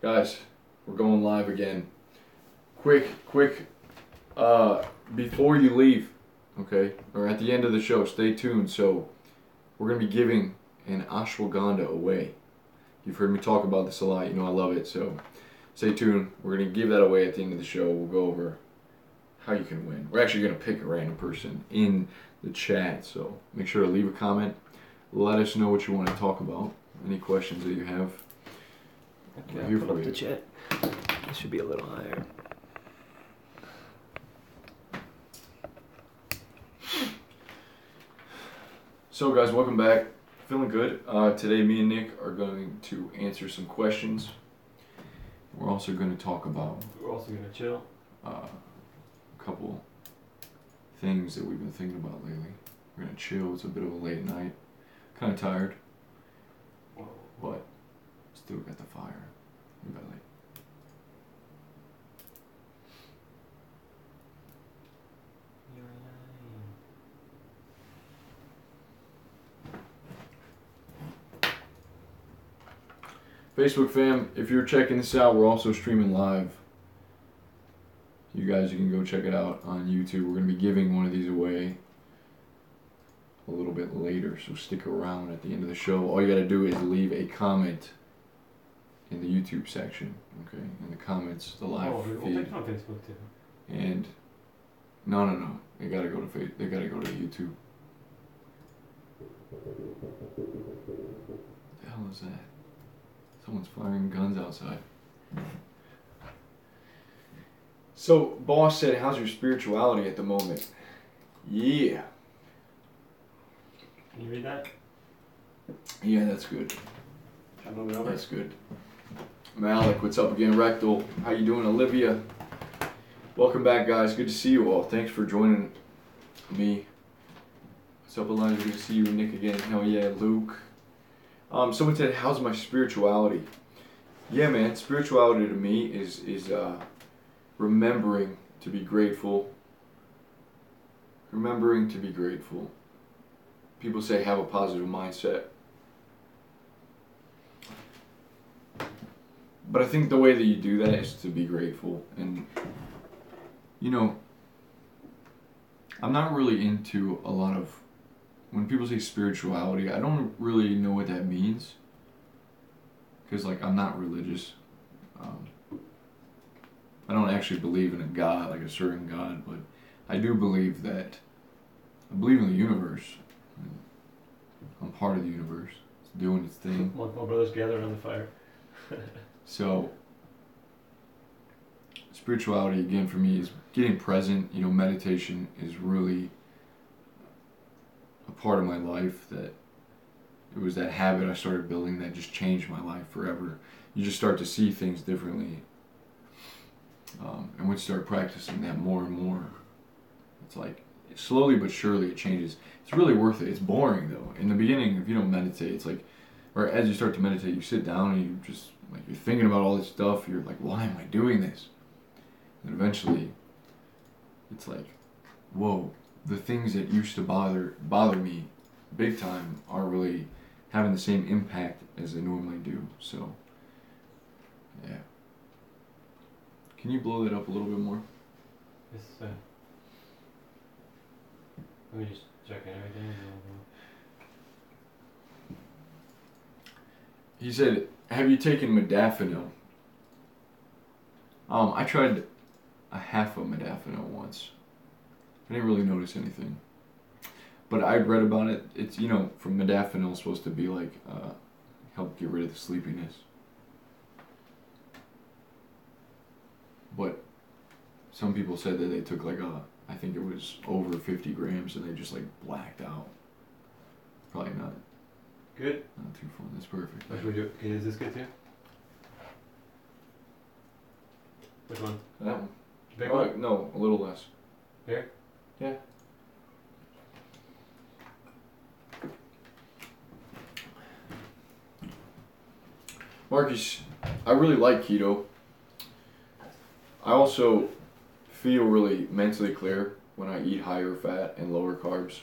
Guys, we're going live again. Quick, before you leave, okay, or at the end of the show, stay tuned. So, we're going to be giving an ashwagandha away. You've heard me talk about this a lot. You know I love it. So, stay tuned. We're going to give that away at the end of the show. We'll go over how you can win. We're actually going to pick a random person in the chat. So, make sure to leave a comment. Let us know what you want to talk about. Any questions that you have. Okay, I'll put up the chat. This should be a little higher. So guys, welcome back. Feeling good. Today me and Nick are going to answer some questions. We're also going to talk about We're also going to chill. A couple things that we've been thinking about lately. We're going to chill. It's a bit of a late night. Kind of tired. Whoa. But still got the fire in belly. Facebook fam, if you're checking this out, we're also streaming live. You guys, you can go check it out on YouTube. We're going to be giving one of these away a little bit later, so stick around at the end of the show. All you got to do is leave a comment in the YouTube section, okay? In the comments, the live feed. We'll take on Facebook too. And no, they got to go to They got to go to YouTube. What the hell is that? Someone's firing guns outside. So, boss said, how's your spirituality at the moment? Yeah. Can you read that? Yeah, that's good. Should I move it over? That's good. Malik, what's up again? Rectal, how you doing? Olivia, welcome back, guys. Good to see you all. Thanks for joining me. What's up, Elijah? Good to see you. Nick again. Hell yeah, Luke. Someone said, how's my spirituality? Yeah, man, spirituality to me is remembering to be grateful. Remembering to be grateful. People say have a positive mindset. But I think the way that you do that is to be grateful. And, you know, I'm not really into a lot of, when people say spirituality, I don't really know what that means. Because, like, I'm not religious. I don't actually believe in a God, like a certain God, but I do believe that, I believe in the universe. I'm part of the universe. It's doing its thing. My brothers gather around the fire. So, spirituality, again, for me, is getting present. You know, meditation is really a part of my life that it was that habit I started building that just changed my life forever. You just start to see things differently. And once you start practicing that more and more, it's like, slowly but surely it changes. It's really worth it. It's boring though. In the beginning, if you don't meditate, it's like, or as you start to meditate, you sit down and you just, like, you're thinking about all this stuff. You're like, why am I doing this? And eventually, it's like, whoa, the things that used to bother me big time are really having the same impact as they normally do. So, yeah. Can you blow that up a little bit more? Yes, sir. Let me just check everything. He said, have you taken modafinil? I tried a half of modafinil once. I didn't really notice anything. But I'd read about it. It's, you know, from modafinil is supposed to be like, help get rid of the sleepiness. But some people said that they took like I think it was over 50 grams and they just like blacked out. Probably not. Good? Not too fun. That's perfect. Is this good too? Which one? That one. Big Oh, one? no, a little less. Here? Yeah. Marcus, I really like keto. I also feel really mentally clear when I eat higher fat and lower carbs.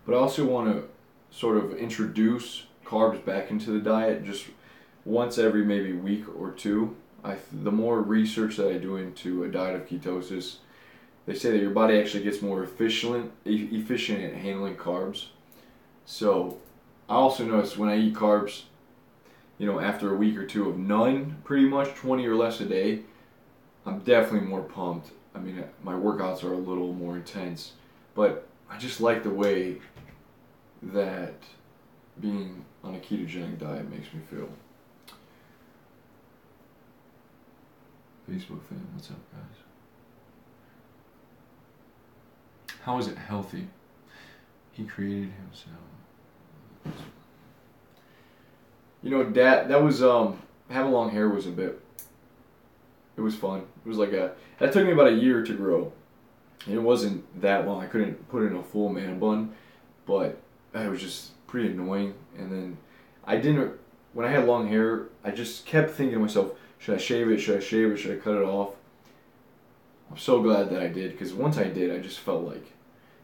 But I also want to sort of introduce carbs back into the diet just once every maybe week or two. The more research that I do into a diet of ketosis, they say that your body actually gets more efficient at handling carbs. So I also notice when I eat carbs, after a week or two of none, pretty much 20 or less a day, I'm definitely more pumped. I mean, my workouts are a little more intense, but I just like the way that being on a ketogenic diet makes me feel. Facebook fan, what's up, guys? How is it healthy? He created himself. That was having long hair was it was fun. It was that took me about a year to grow. And it wasn't that long. I couldn't put in a full man bun, but it was just pretty annoying. And then when I had long hair, I just kept thinking to myself, should I shave it? Should I shave it? Should I cut it off? I'm so glad that I did, because once I did, I just felt like,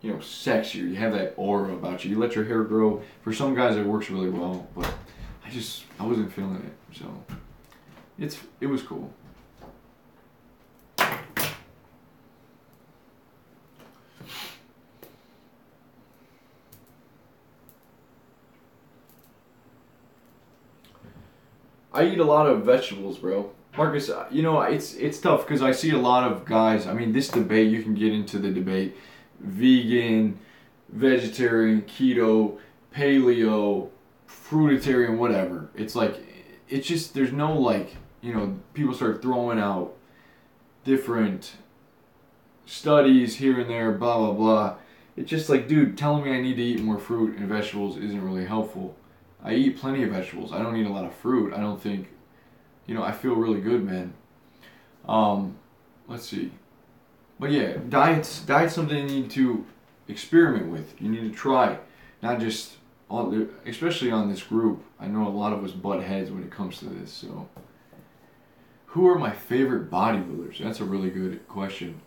sexier. You have that aura about you. You let your hair grow. For some guys, it works really well, but I wasn't feeling it. So it was cool. I eat a lot of vegetables, bro. Marcus, it's tough because I see a lot of guys. I mean, this debate, you can get into the debate: vegan, vegetarian, keto, paleo, fruitarian, whatever. It's just there's no people start throwing out different studies here and there, blah blah blah. It's just dude, telling me I need to eat more fruit and vegetables isn't really helpful. I eat plenty of vegetables. I don't eat a lot of fruit. I don't think, I feel really good, man. Let's see. But yeah, diet's something you need to experiment with. You need to try. Not just, especially on this group. I know a lot of us butt heads when it comes to this, so. Who are my favorite bodybuilders? That's a really good question.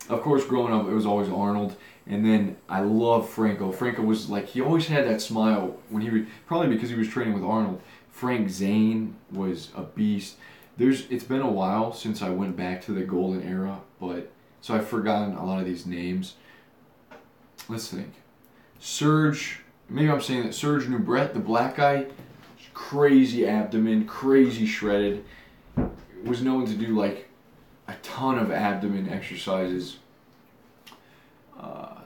Of course, growing up, it was always Arnold. And then I love Franco. Franco was he always had that smile when he was, probably because he was training with Arnold. Frank Zane was a beast. It's been a while since I went back to the golden era, so I've forgotten a lot of these names. Let's think. Serge, maybe I'm saying that Serge Nubret, the black guy, crazy abdomen, crazy shredded, was known to do a ton of abdomen exercises.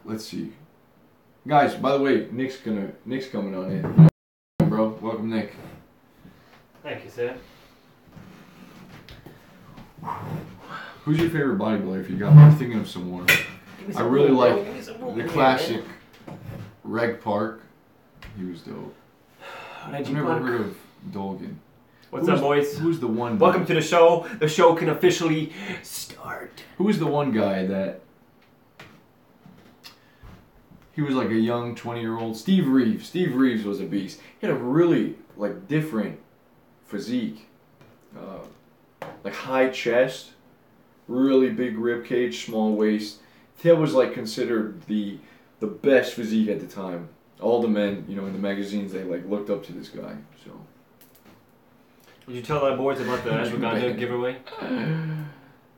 Let's see. Guys, by the way, Nick's coming on in. Bro, welcome, Nick. Thank you, sir. Who's your favorite bodybuilder if you got one? I'm thinking of some more. I really like the classic Reg Park. He was dope. I've never heard of Dolgan. What's up, boys? Who's the one? Welcome to the show. The show can officially start. Who's the one guy that... He was a young 20-year-old. Steve Reeves. Steve Reeves was a beast. He had a really different physique. High chest, really big rib cage, small waist. That was considered the best physique at the time. All the men, in the magazines, they looked up to this guy. So. Did you tell our boys about the ashwagandha giveaway?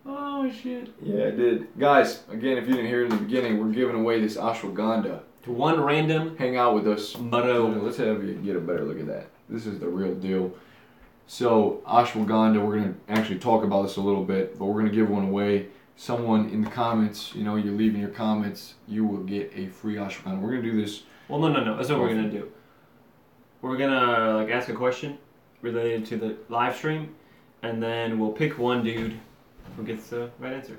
Oh shit. Yeah, I did. Guys, again, if you didn't hear it in the beginning, we're giving away this ashwagandha. To one random. Hang out with us. Motto. Let's have you get a better look at that. This is the real deal. So, ashwagandha, we're going to actually talk about this a little bit, but we're going to give one away. Someone in the comments, you're leaving your comments, you will get a free ashwagandha. We're going to do this. Well, no. That's what we're going to do. We're going to ask a question related to the live stream, and then we'll pick one dude who gets the right answer.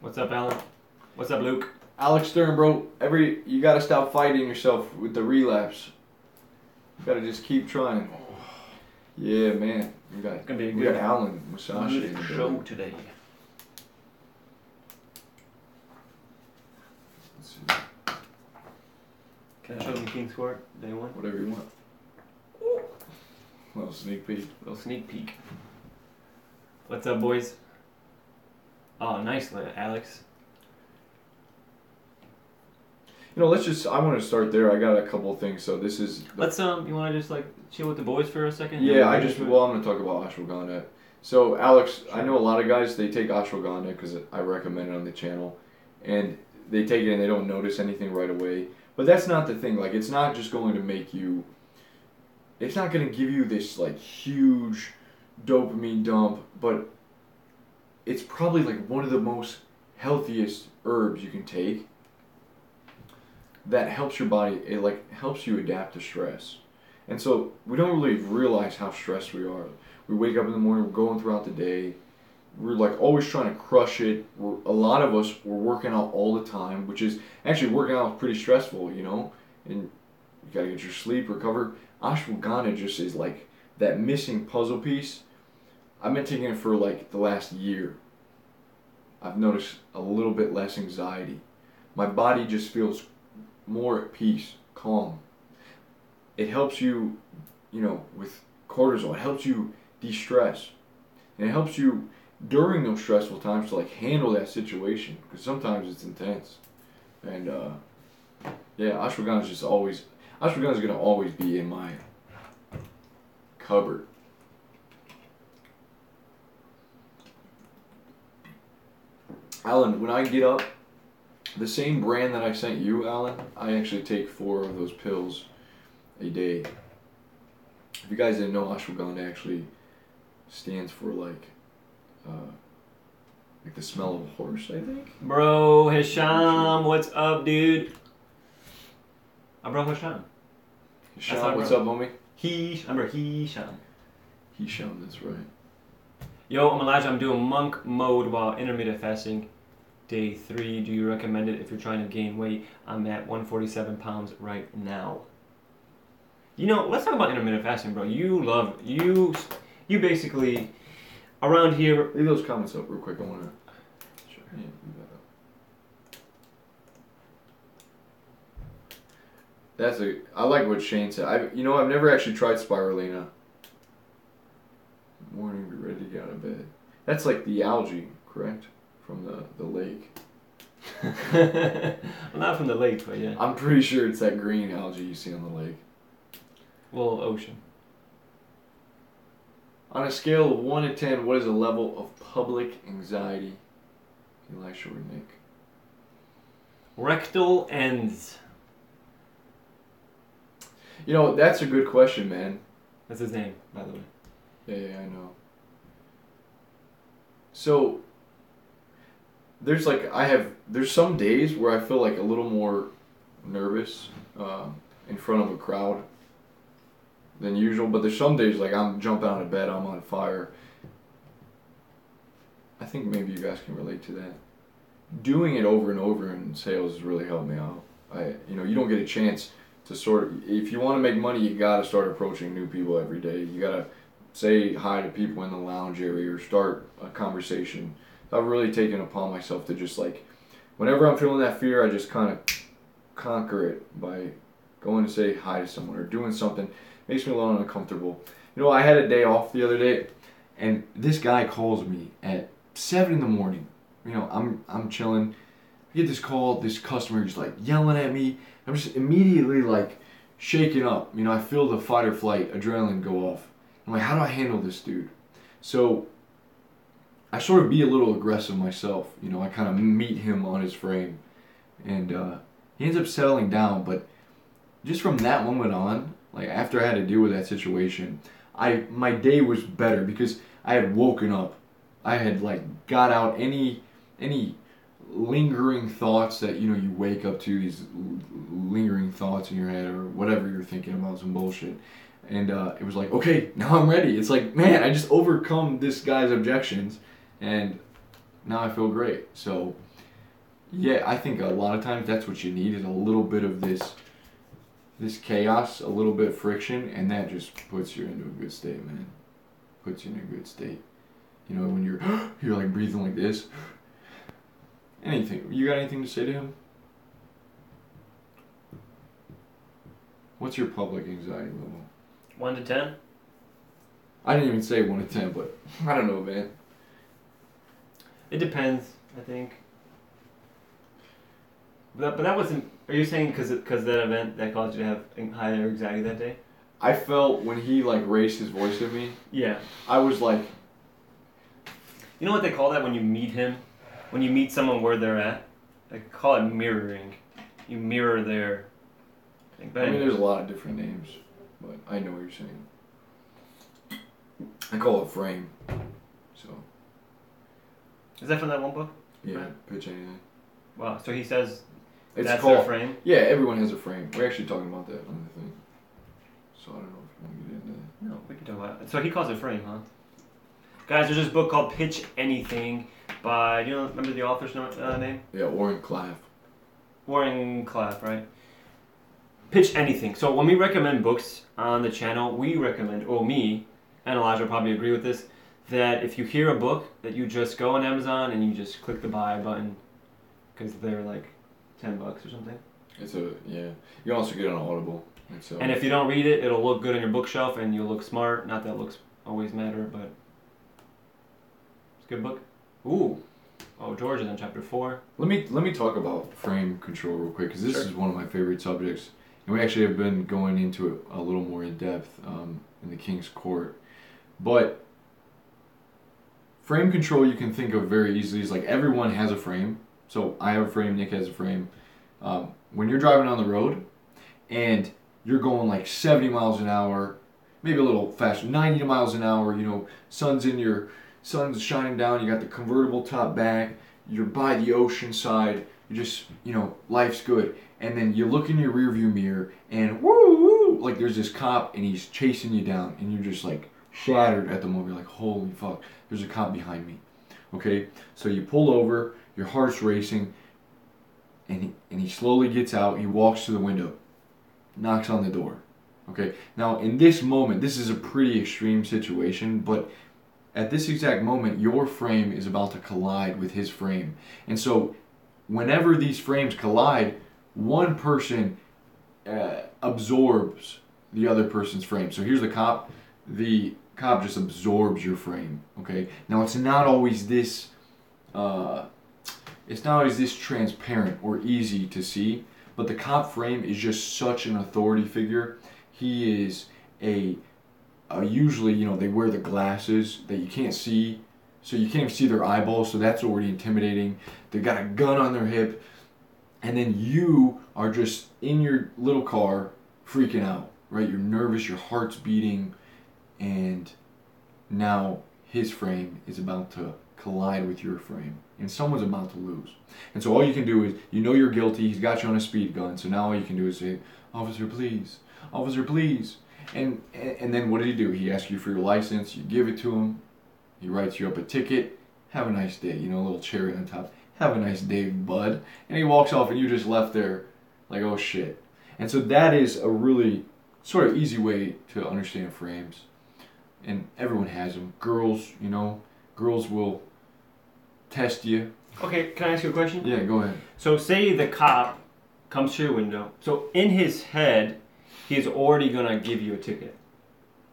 What's up, Alan? What's up, Luke? Alex Stern, bro. You gotta stop fighting yourself with the relapse. You gotta just keep trying. Yeah, man. We got Alan Musashi in the show today. Let's see. Can I show them King's Court day one? Whatever you want. Little sneak peek. What's up, boys? Oh, nice, Alex. let's just. I want to start there. I got a couple of things. So this is. Let's you want to just like chill with the boys for a second? Yeah, I'm going to talk about ashwagandha. So Alex, I know a lot of guys they take ashwagandha because I recommend it on the channel, and they take it and they don't notice anything right away. But that's not the thing. Like, it's not just going to make you. It's not going to give you this like huge dopamine dump, but it's probably like one of the most healthiest herbs you can take. That helps your body. It like helps you adapt to stress, and so we don't really realize how stressed we are. We wake up in the morning, we're going throughout the day. We're like always trying to crush it. A lot of us, we're working out all the time, which is actually working out is pretty stressful, and you gotta get your sleep, recover. Ashwagandha just is like that missing puzzle piece. I've been taking it for like the last year. I've noticed a little bit less anxiety. My body just feels more at peace, calm. It helps you, with cortisol. It helps you de-stress, and it helps you during those stressful times to like handle that situation, because sometimes it's intense. And yeah, ashwagandha is gonna always be in my cupboard. Alan, when I get up, the same brand that I sent you, Alan, I actually take 4 of those pills a day. If you guys didn't know, ashwagandha actually stands for like the smell of a horse, I think. Bro, Hisham, what's up, dude? Bro, Hisham. Hisham, what's up, homie? Hisham. Hisham, that's right. Yo, I'm Elijah. I'm doing monk mode while intermittent fasting. Day 3. Do you recommend it if you're trying to gain weight? I'm at 147 pounds right now. Let's talk about intermittent fasting, bro. You basically, around here... Leave those comments up real quick. I want to... Sure. Yeah, leave that up. I like what Shane said. I've never actually tried spirulina. Morning, be ready to get out of bed. That's like the algae, correct? From the lake. Well, not from the lake, but yeah. I'm pretty sure it's that green algae you see on the lake. Well, ocean. On a scale of 1 to 10, what is the level of public anxiety? Elisha or Nick? Rectal ends. That's a good question, man. That's his name, by the way. Yeah, I know. So, there's some days where I feel like a little more nervous in front of a crowd than usual, but there's some days like I'm jumping out of bed, I'm on fire. I think maybe you guys can relate to that. Doing it over and over in sales has really helped me out. You don't get a chance to if you want to make money, you gotta start approaching new people every day. You gotta say hi to people in the lounge area or start a conversation. I've really taken upon myself to just like, whenever I'm feeling that fear, I just kind of conquer it by going to say hi to someone or doing something. Makes me a little uncomfortable. I had a day off the other day, and this guy calls me at 7 in the morning. I'm chilling. I get this call, this customer just like yelling at me. I'm just immediately like shaking up. I feel the fight or flight adrenaline go off. I'm like, how do I handle this dude? So I sort of be a little aggressive myself. I kind of meet him on his frame, and he ends up settling down. But just from that moment on, like after I had to deal with that situation, my day was better because I had woken up. I had like got out any lingering thoughts that you wake up to, these lingering thoughts in your head or whatever you're thinking about, some bullshit. And it was like, okay, now I'm ready. It's like, man, I just overcome this guy's objections, and now I feel great. So, yeah, I think a lot of times that's what you need is a little bit of this chaos, a little bit of friction, and that just puts you into a good state, man. Puts you in a good state. When you're like breathing like this. Anything. You got anything to say to him? What's your public anxiety level? 1 to 10? I didn't even say 1 to 10, but I don't know, man. It depends, I think. But that wasn't Are you saying because that event that caused you to have higher anxiety that day? I felt when he like raised his voice at me, Yeah. I was like, You know what they call that when you meet him? When you meet someone where they're at? They call it mirroring. You mirror their thing. But I mean, anyways. there's a lot of different names, but I know what you're saying. I call it frame. So, Is that from that one book? yeah, Right. pitch anything. Wow. So he says It's that's called, their frame? yeah, everyone has a frame. We're actually talking about that on the thing. So I don't know if you want to get into that. No, we can talk about it. So he calls it frame, huh? Guys, there's this book called Pitch Anything by, do you remember the author's name? Yeah, Warren Claff. Warren Claff, right? Pitch Anything. So when we recommend books on the channel, we recommend, or me, and Elijah will probably agree with this, that if you hear a book, that you just go on Amazon and you just click the buy button, because they're like $10 or something. It's a, yeah. You can also get it on Audible. And if you don't read it, it'll look good on your bookshelf and you'll look smart. Not that looks always matter, but it's a good book. Ooh. Oh, George is on chapter 4. Let me talk about frame control real quick, because this Sure. is one of my favorite subjects, and we actually have been going into it a little more in depth in the King's Court. But frame control you can think of very easily as like everyone has a frame. So I have a frame, Nick has a frame. When you're driving on the road and you're going like 70 miles an hour, maybe a little faster, 90 miles an hour, you know, sun's shining down, you got the convertible top back, you're by the ocean side, you just, you know, life's good. And then you look in your rearview mirror and woo, like there's this cop and he's chasing you down and you're just like shattered at the moment. You're like, holy fuck, there's a cop behind me. Okay, so you pull over, your heart's racing, and he slowly gets out, he walks to the window, knocks on the door. Okay, now in this moment, this is a pretty extreme situation, but at this exact moment, your frame is about to collide with his frame. And so whenever these frames collide, one person absorbs the other person's frame. So here's the cop just absorbs your frame. Okay, now it's not always this transparent or easy to see, but the cop frame is just such an authority figure. He is usually, you know, they wear the glasses that you can't see, so you can't even see their eyeballs, so that's already intimidating. They got a gun on their hip, and then you are just in your little car freaking out, right? You're nervous, your heart's beating, and now his frame is about to collide with your frame, and someone's about to lose. And so all you can do is, you know you're guilty, he's got you on a speed gun, so now all you can do is say, officer please, officer please. And then what did he do? He asks you for your license, you give it to him, he writes you up a ticket, have a nice day, you know, a little cherry on top, have a nice day, bud. And he walks off and you're just left there like, oh shit. And so that is a really sort of easy way to understand frames. And everyone has them. Girls, you know, girls will test you. Okay, can I ask you a question? Yeah, go ahead. So say the cop comes to your window. So in his head, he's already going to give you a ticket.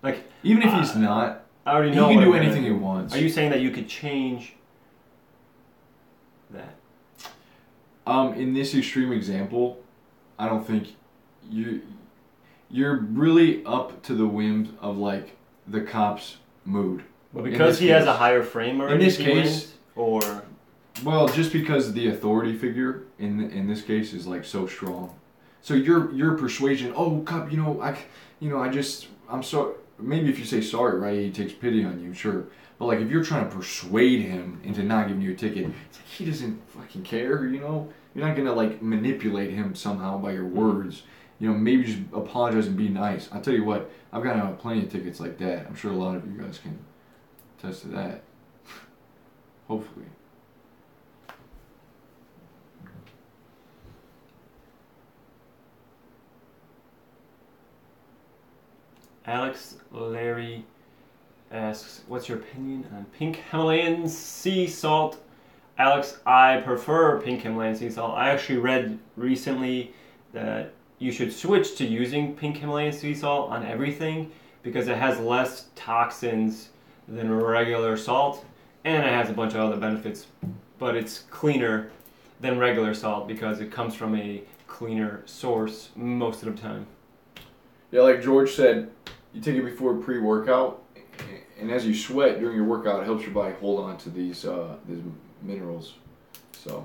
Like, even if he's not, I already he know can what do I'm anything gonna he wants. Are you saying that you could change that? In this extreme example, I don't think you're really up to the whims of like the cop's mood. Well, because he has a higher frame already. In this he case, wins, or well, just because the authority figure in this case is like so strong. So your persuasion, oh cop, you know, I'm sorry. Maybe if you say sorry, right, he takes pity on you, sure. But like if you're trying to persuade him into not giving you a ticket, it's like he doesn't fucking care, you know. You're not gonna like manipulate him somehow by your words. You know, maybe just apologize and be nice. I'll tell you what, I've gotten plenty of tickets like that. I'm sure a lot of you guys can attest to that. Hopefully. Alex Larry asks, what's your opinion on pink Himalayan sea salt? Alex, I prefer pink Himalayan sea salt. I actually read recently that you should switch to using pink Himalayan sea salt on everything because it has less toxins than regular salt and it has a bunch of other benefits, but it's cleaner than regular salt because it comes from a cleaner source most of the time. Yeah, like George said, you take it before pre-workout, and as you sweat during your workout, it helps your body hold on to these minerals. So,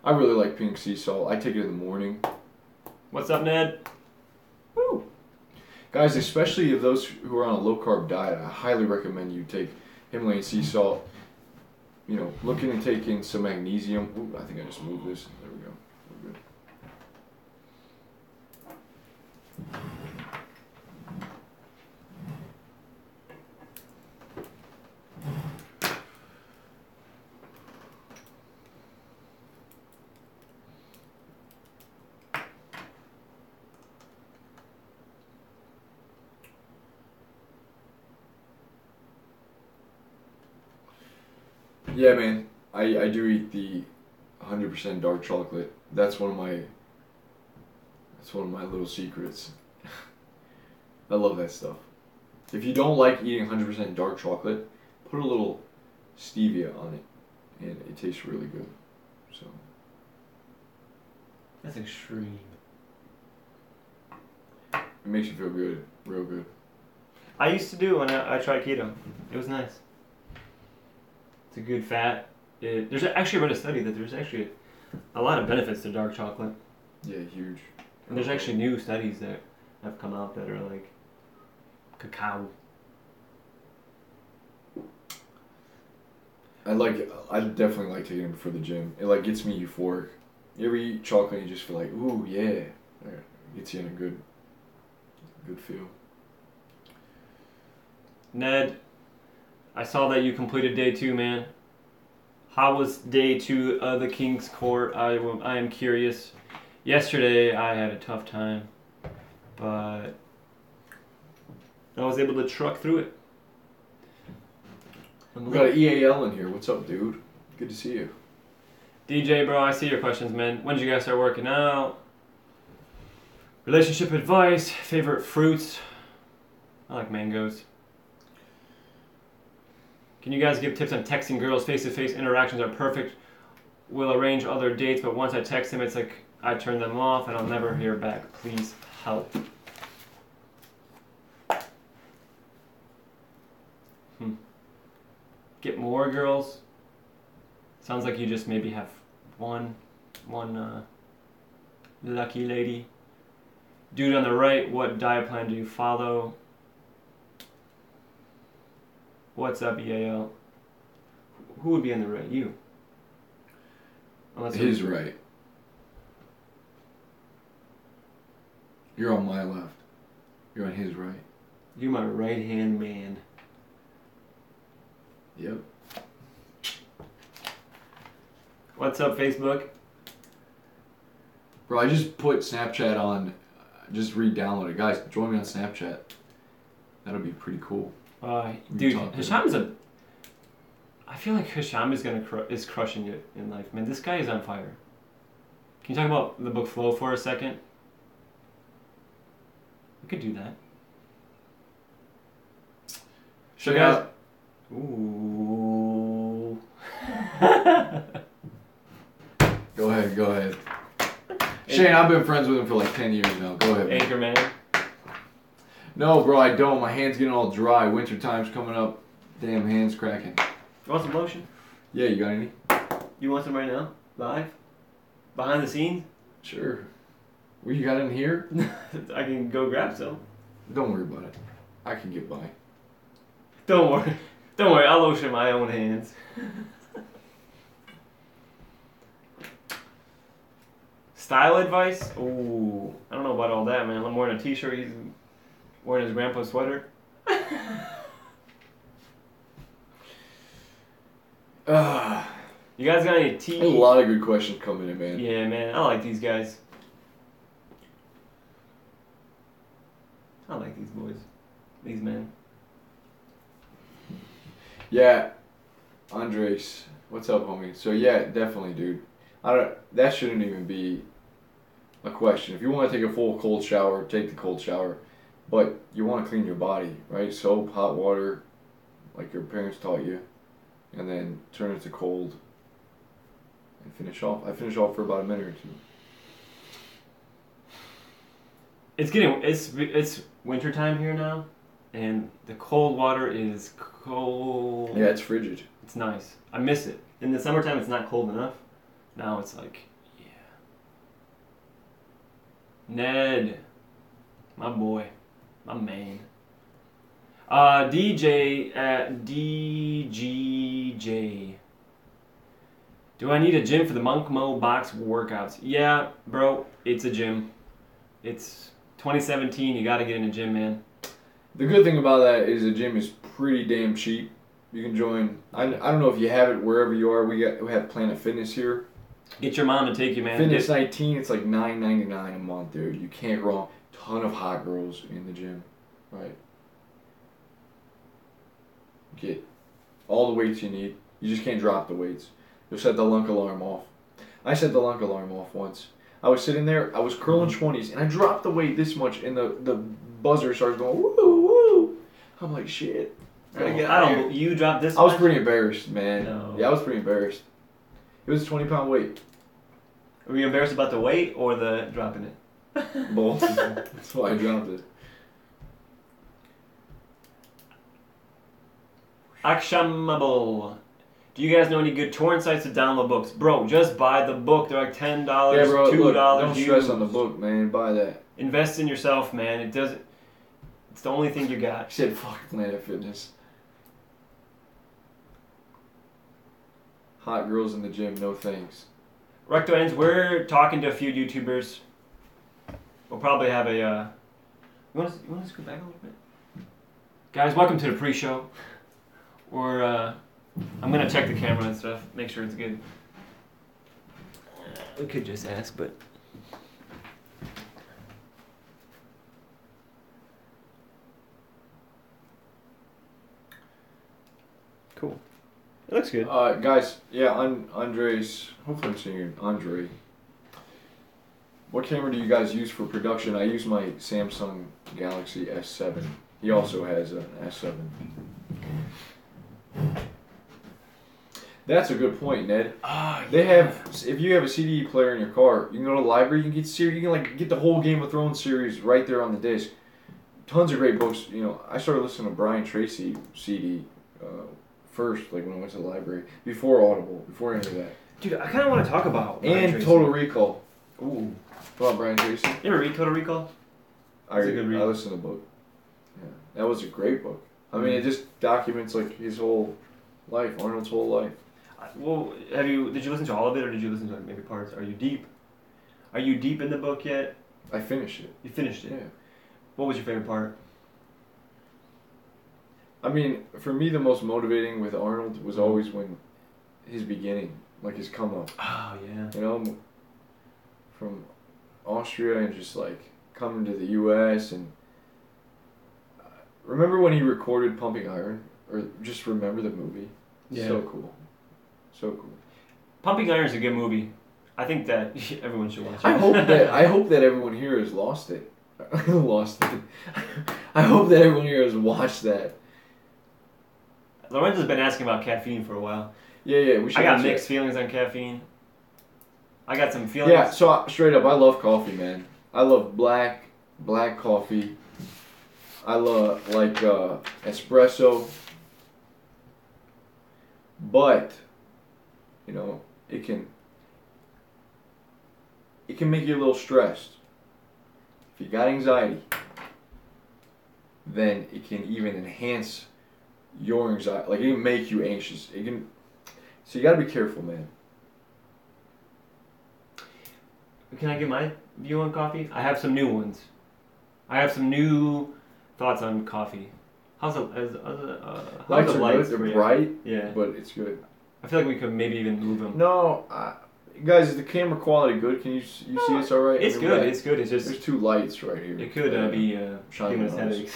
I really like pink sea salt. I take it in the morning. What's up, Ned? Woo! Guys, especially if those who are on a low-carb diet, I highly recommend you take Himalayan sea salt. You know, looking and taking some magnesium. Ooh, I think I just moved this. There we go. We're good. Yeah, man. I do eat the 100% dark chocolate. That's one of my little secrets. I love that stuff. If you don't like eating 100% dark chocolate, put a little stevia on it, and it tastes really good. So That's extreme. it makes you feel good, real good. I used to do when I tried keto. It was nice. It's a good fat. There's actually, I read a study that there's actually a lot of benefits to dark chocolate. Yeah, huge. And there's actually new studies that have come out that are like cacao. I definitely like taking it before the gym. It like gets me euphoric. You ever eat chocolate and you just feel like, ooh, yeah. It gets you in a good feel. Ned, I saw that you completed day 2, man. How was day 2 of the King's Court? I am curious. Yesterday I had a tough time, but I was able to truck through it. We got an EAL in here. What's up, dude? Good to see you. DJ, bro, I see your questions, man. When did you guys start working out? Relationship advice, favorite fruits. I like mangoes. Can you guys give tips on texting girls? Face-to-face interactions are perfect. We'll arrange other dates, but once I text them, it's like I turn them off and I'll never hear back. Please help. Get more girls. Sounds like you just maybe have one lucky lady. Dude on the right, what diet plan do you follow? What's up, EAL? Who would be on the right? You. His right. You're on my left. You're on his right. You're my right-hand man. Yep. What's up, Facebook? Bro, I just put Snapchat on. Just re-download it. Guys, join me on Snapchat. That'll be pretty cool. Dude, Hisham's I feel like Hisham is crushing it in life. Man, this guy is on fire. Can you talk about the book Flow for a second? We could do that. So guys... Ooh. Go ahead. Shane, I've been friends with him for like 10 years now. Go ahead, man. Anchorman. No, bro, I don't. My hand's getting all dry. Winter time's coming up. Damn, hand's cracking. You want some lotion? Yeah, you got any? You want some right now? Live? Behind the scenes? Sure. What you got in here? I can go grab some. Don't worry about it. I can get by. Don't worry, I'll lotion my own hands. Style advice? Ooh, I don't know about all that, man. I'm wearing a t-shirt, he's wearing his grandpa's sweater. You guys got any tea? A lot of good questions coming in, man. Yeah, man, I like these guys. I like these boys. These men. Yeah, Andres, what's up, homie? So yeah, definitely, dude. That shouldn't even be a question. If you want to take a full cold shower, take the cold shower. But you want to clean your body, right? Soap, hot water, like your parents taught you, and then turn it to cold and finish off. I finish off for about a minute or two. It's winter time here now, and the cold water is cold. Yeah, it's frigid. It's nice. I miss it. In the summertime, it's not cold enough. Now it's like, yeah. Ned, my boy, my man. DJ at DGJ. Do I need a gym for the Monk Mo box workouts? Yeah, bro, it's a gym. It's 2017. You got to get in a gym, man. The good thing about that is the gym is pretty damn cheap. You can join. I don't know if you have it wherever you are. We have Planet Fitness here. Get your mom to take you, man. Fitness 19. It's like $9.99 a month, dude. You can't go wrong. Ton of hot girls in the gym, right? Get all the weights you need. You just can't drop the weights. You'll set the lunk alarm off. I set the lunk alarm off once. I was sitting there, I was curling 20s, and I dropped the weight this much, and the buzzer starts going, woo, woo. I'm like, shit. You dropped this I was much? pretty embarrassed, man. No. Yeah, I was pretty embarrassed. It was a 20-pound weight. Were you embarrassed about the weight or the dropping it? Both. That's why I dropped it. Akshamable. Do you guys know any good torrent sites to download books? Bro, just buy the book. They're like $10, Yeah, bro, $2. look, don't stress used. on the book, man. Buy that. Invest in yourself, man. It's the only thing you I got. said, fuck Planet Fitness. Hot girls in the gym, no thanks. Recto ends. We're talking to a few YouTubers. We'll probably have a. You want to scoot back a little bit, guys? Welcome to the pre-show. I'm gonna check the camera and stuff, make sure it's good. We could just ask, but. Cool. It looks good. Guys, yeah, Andres, hopefully I'm saying your Andre. What camera do you guys use for production? I use my Samsung Galaxy S7. He also has an S7. That's a good point, Ned. They have, if you have a CD player in your car, you can go to the library, you can get the whole Game of Thrones series right there on the disc. Tons of great books. You know, I started listening to Brian Tracy CD first, like when I went to the library, before Audible, before any of that. Dude, I kind of want to talk about Brian And Tracy. Total Recall. Ooh. About Brian Tracy. You ever read Total Recall? I It's a good read. listened to the book. Yeah, that was a great book. I mean, it just documents like his whole life, Arnold's whole life. Well, did you listen to all of it, or did you listen to maybe parts? Are you deep in the book yet? I finished it. You finished it? Yeah. What was your favorite part? I mean, for me, the most motivating with Arnold was always when his beginning, like his come up. Oh, yeah. You know, from Austria and just like coming to the U.S. and remember when he recorded Pumping Iron, or just remember the movie. Yeah. So cool. So cool. Pumping Iron is a good movie. I think that everyone should watch it. I hope that everyone here has lost it. Lost it. I hope that everyone here has watched that. Lorenzo's been asking about caffeine for a while. Yeah, we should. I got watch mixed it. feelings on caffeine. I got some feelings. Yeah, so straight up, I love coffee, man. I love black coffee. I love espresso. But, you know, it can make you a little stressed. If you got anxiety, then it can even enhance your anxiety. Like, it can make you anxious. So you gotta be careful, man. Can I get my view on coffee? I have some new ones. I have some new thoughts on coffee. How's the Lights are lights good. for They're you? bright, Yeah. but it's good. I feel like we could maybe even move them. No, guys, is the camera quality good? Can you see us all right? It's I mean, good. It's good. It's just There's two lights right here. it could be shining giving us on us. headaches.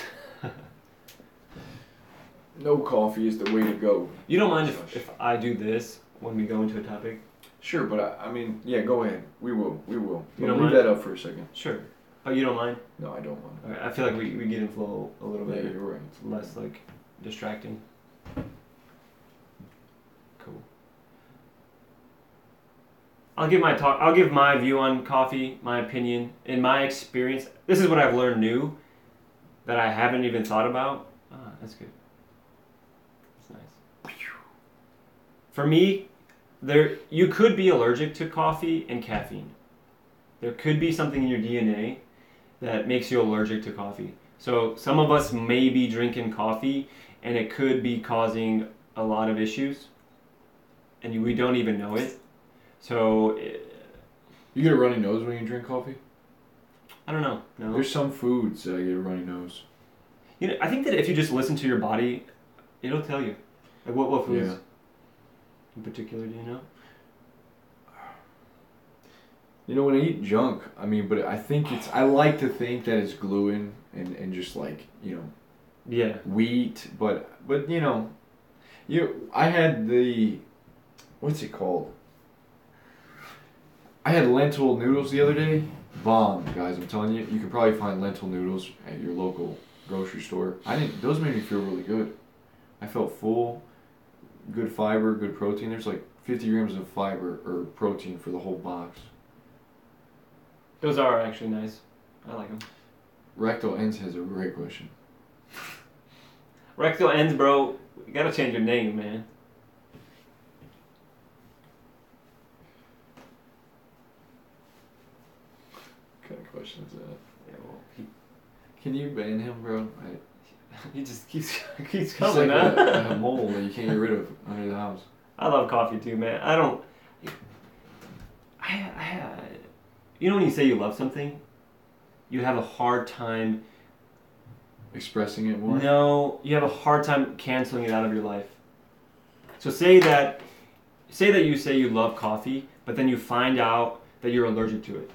No coffee is the way to go. You don't mind if I do this when we go into a topic? Sure, but I mean, yeah, go ahead. We will. You We'll don't leave mind? that up for a second. Sure. Oh, you don't mind? No, I don't want. All right. I feel like we get in flow a little Yeah, bit. you're right. It's less like distracting. Cool. I'll give my talk. I'll give my view on coffee, my opinion, in my experience. This is what I've learned new that I haven't even thought about. Ah, that's good. That's nice. For me, you could be allergic to coffee and caffeine. There could be something in your DNA that makes you allergic to coffee. So some of us may be drinking coffee, and it could be causing a lot of issues, and we don't even know it. So, You get a runny nose when you drink coffee? I don't know. No. There's some foods that I get a runny nose. You know, I think that if you just listen to your body, it'll tell you. Like what foods in particular do you know? You know, when I eat junk, I mean, but I think I like to think that it's gluten and just like, you know, Yeah. wheat, but you know, I had what's it called? I had lentil noodles the other day. Bomb, guys, I'm telling you. You can probably find lentil noodles at your local grocery store. Those made me feel really good. I felt full, good fiber, good protein. There's like 50 grams of fiber or protein for the whole box. Those are actually nice. I like them. Rectal Ends has a great question. Rectal Ends, bro. You gotta change your name, man. What kind of question is that? Yeah, well, Can you ban him, bro? he just keeps He's coming, like man. a mole that you can't get rid of under the house. I love coffee too, man. I don't. You know when you say you love something, you have a hard time. Expressing it more? No, you have a hard time canceling it out of your life. So say that you say you love coffee, but then you find out that you're allergic to it.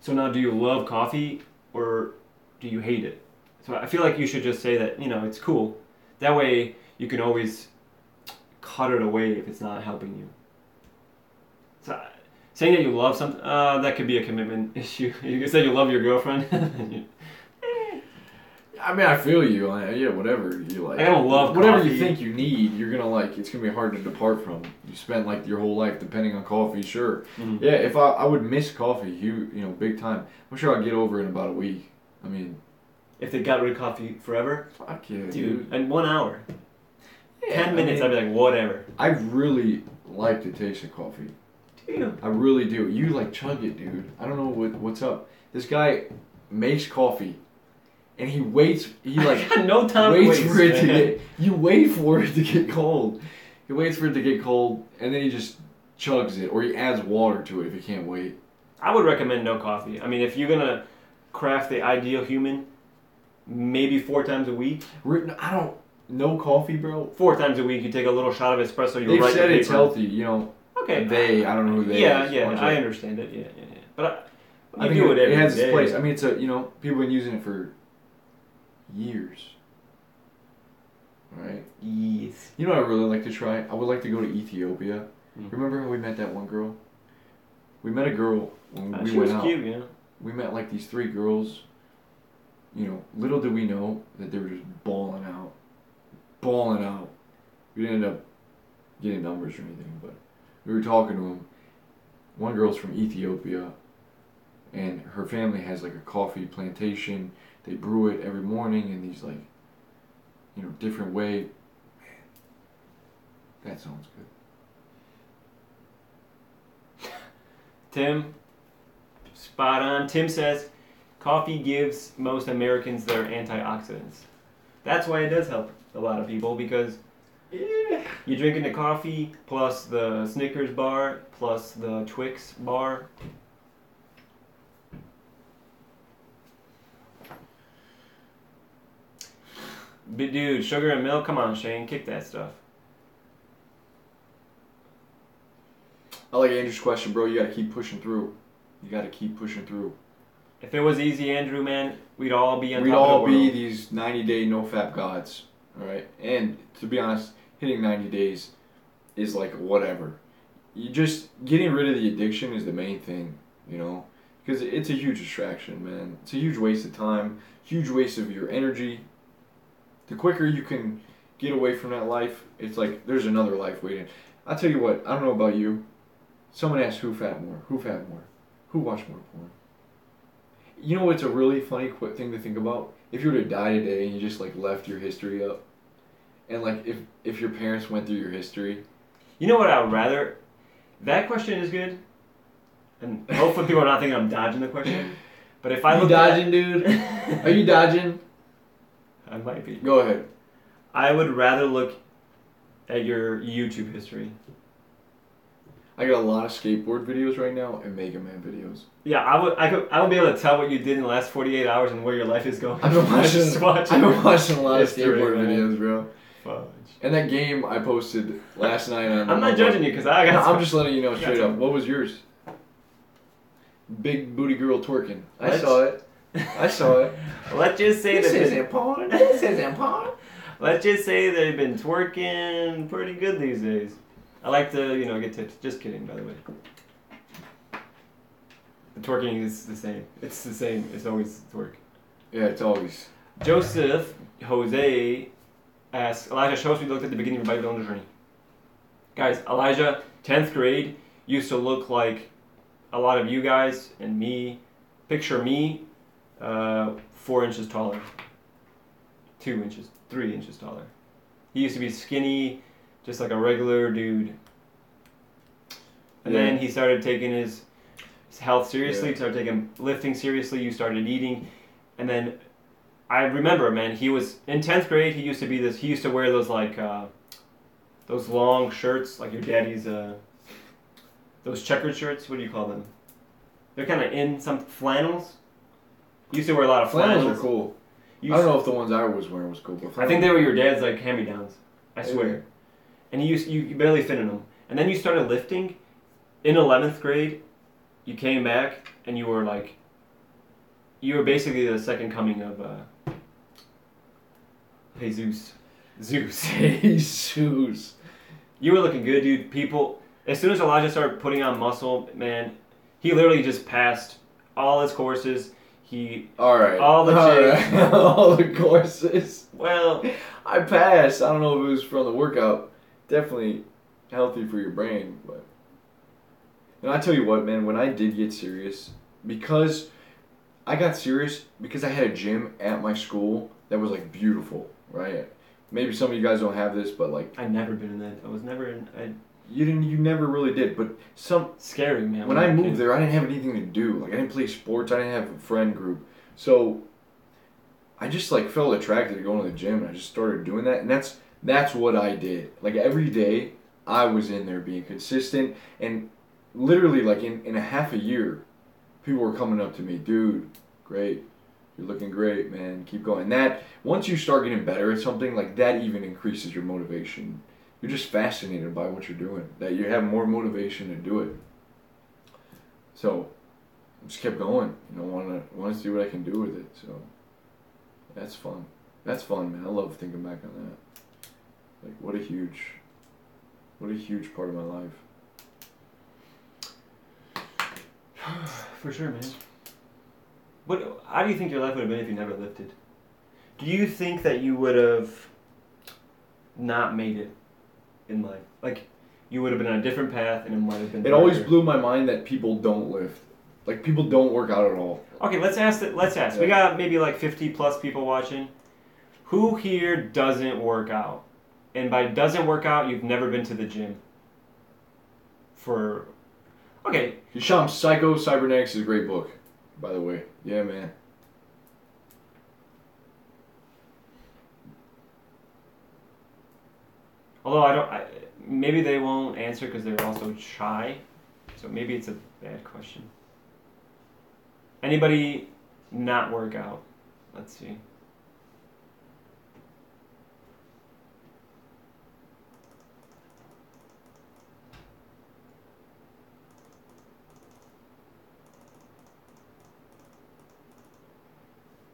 So now, do you love coffee or do you hate it? So I feel like you should just say that, you know, it's cool. That way you can always cut it away if it's not helping you. So saying that you love something, that could be a commitment issue. You can say you love your girlfriend. I mean, I feel you. Yeah, whatever you like. I don't love whatever coffee. you think you need, you're gonna like. It's gonna be hard to depart from. You spent like your whole life depending on coffee. Sure. Mhm. Yeah, if I would miss coffee, you know, big time. I'm sure I'll get over it in about a week. I mean, If they got rid of coffee forever, fuck yeah, dude, in 1 hour, Yeah, 10 minutes, I'd be like, whatever. I really like the taste of coffee. Do you? I really do. You like chug it, dude. I don't know what's up. This guy makes coffee, and he waits. He like I got no time to waits waste, for it to man. get. You wait for it to get cold. He waits for it to get cold, and then he just chugs it, or he adds water to it if he can't wait. I would recommend no coffee. I mean, if you're gonna craft the ideal human, maybe 4 times a week. I don't. No coffee, bro. 4 times a week, you take a little shot of espresso. You They've write said your it's paper. healthy. You know. Okay. I don't know who they. Yeah, is. yeah, One's I like- understand it. Yeah. But I you think do it every day. It has its place. I mean, people have been using it for years. Right? Yes. You know what I really like to try? I would like to go to Ethiopia. Mm. Remember how we met that one girl? We met a girl when we She went was out. cute, yeah. We met like these 3 girls. You know, little did we know that they were just balling out. Balling out. We didn't end up getting numbers or anything, but we were talking to them. One girl's from Ethiopia, and her family has like a coffee plantation. They brew it every morning in these like, you know, different way. Man, that sounds good. Tim, spot on. Tim says, coffee gives most Americans their antioxidants. That's why it does help a lot of people, because you're drinking the coffee plus the Snickers bar plus the Twix bar. But dude, sugar and milk, come on, Shane, kick that stuff. I like Andrew's question, bro. You gotta keep pushing through. You gotta keep pushing through. If it was easy, Andrew, man, we'd all be on We'd top all of the be world. these 90-day no-fap gods, all right? And to be honest, hitting 90 days is like whatever. You just getting rid of the addiction is the main thing, you know, because it's a huge distraction, man. It's a huge waste of time, huge waste of your energy. The quicker you can get away from that life, it's like there's another life waiting. I'll tell you what, I don't know about you, Someone asked who fat more? Who fat more? Who watched more porn? You know what's a really funny thing to think about? If you were to die today and you just like left your history up, and like if your parents went through your history. You know what I would rather? That question is good, and hopefully people are not thinking I'm dodging the question. But if I Are you dodging, dude? Are you dodging? I might be. Go ahead. I would rather look at your YouTube history. I got a lot of skateboard videos right now and Mega Man videos. Yeah, I would be able to tell what you did in the last 48 hours and where your life is going. I've been watching a lot of skateboard videos, bro. Fudge. And that game I posted last night on. I'm not judging you because I got. I'm just letting you know straight up. What was yours? Big booty girl twerking. I saw it. I saw it. Let's just say this isn't porn. This isn't porn. Let's just say they've been twerking pretty good these days. I like to, get tips. Just kidding, by the way. The twerking is the same. It's the same. It's always twerk. Yeah, it's always. Joseph Jose asks, Elijah, show us what you looked at the beginning of your Bible journey. Guys, Elijah, 10th grade, used to look like a lot of you guys and me. Picture me, 4 inches taller. 2 inches, 3 inches taller. He used to be skinny, just like a regular dude. And then he started taking his health seriously, started taking lifting seriously, you started eating. And then I remember, man, he was in 10th grade, he used to wear those like, those long shirts, like your daddy's, those checkered shirts, what do you call them? They're kind of in some flannels. He used to wear a lot of flannels. Flannels are cool. I don't know if the ones I was wearing was cool, but I think they were your dad's like hand-me-downs. I swear. And you barely fit in them. And then you started lifting. In 11th grade, you came back and you were basically the second coming of Jesus. Zeus. Jesus. You were looking good, dude. People, as soon as Elijah started putting on muscle, man, he literally just passed all his courses. All the all the courses. Well, I passed. I don't know if it was from the workout. Definitely healthy for your brain, but. And I tell you what, man, when I did get serious, because I got serious because I had a gym at my school that was like beautiful, right? Maybe some of you guys don't have this, but like I've never been in that. I was never in. You never really did, but scary, man. When I moved there, I didn't have anything to do. Like I didn't play sports. I didn't have a friend group, so I just like felt attracted to going to the gym, and I just started doing that, and that's what I did. Like every day, I was in there being consistent, and literally like in a half a year, people were coming up to me, dude, great, you're looking great, man, keep going. And that once you start getting better at something, like that even increases your motivation. You're just fascinated by what you're doing, that you have more motivation to do it. So I just kept going, want to see what I can do with it. So that's fun. That's fun, man. I love thinking back on that. Like what a huge part of my life. For sure, man. How do you think your life would have been if you never lifted? Do you think that you would have not made it in life? Like, you would have been on a different path and it might have been... It always blew my mind that people don't lift. Like, people don't work out at all. Okay, let's ask. Yeah. We got maybe like 50 plus people watching. Who here doesn't work out? And by doesn't work out, you've never been to the gym. Okay. Hisham's Psycho Cybernetics is a great book, by the way. Yeah, man. Although maybe they won't answer because they're also shy. So maybe it's a bad question. Anybody not work out? Let's see.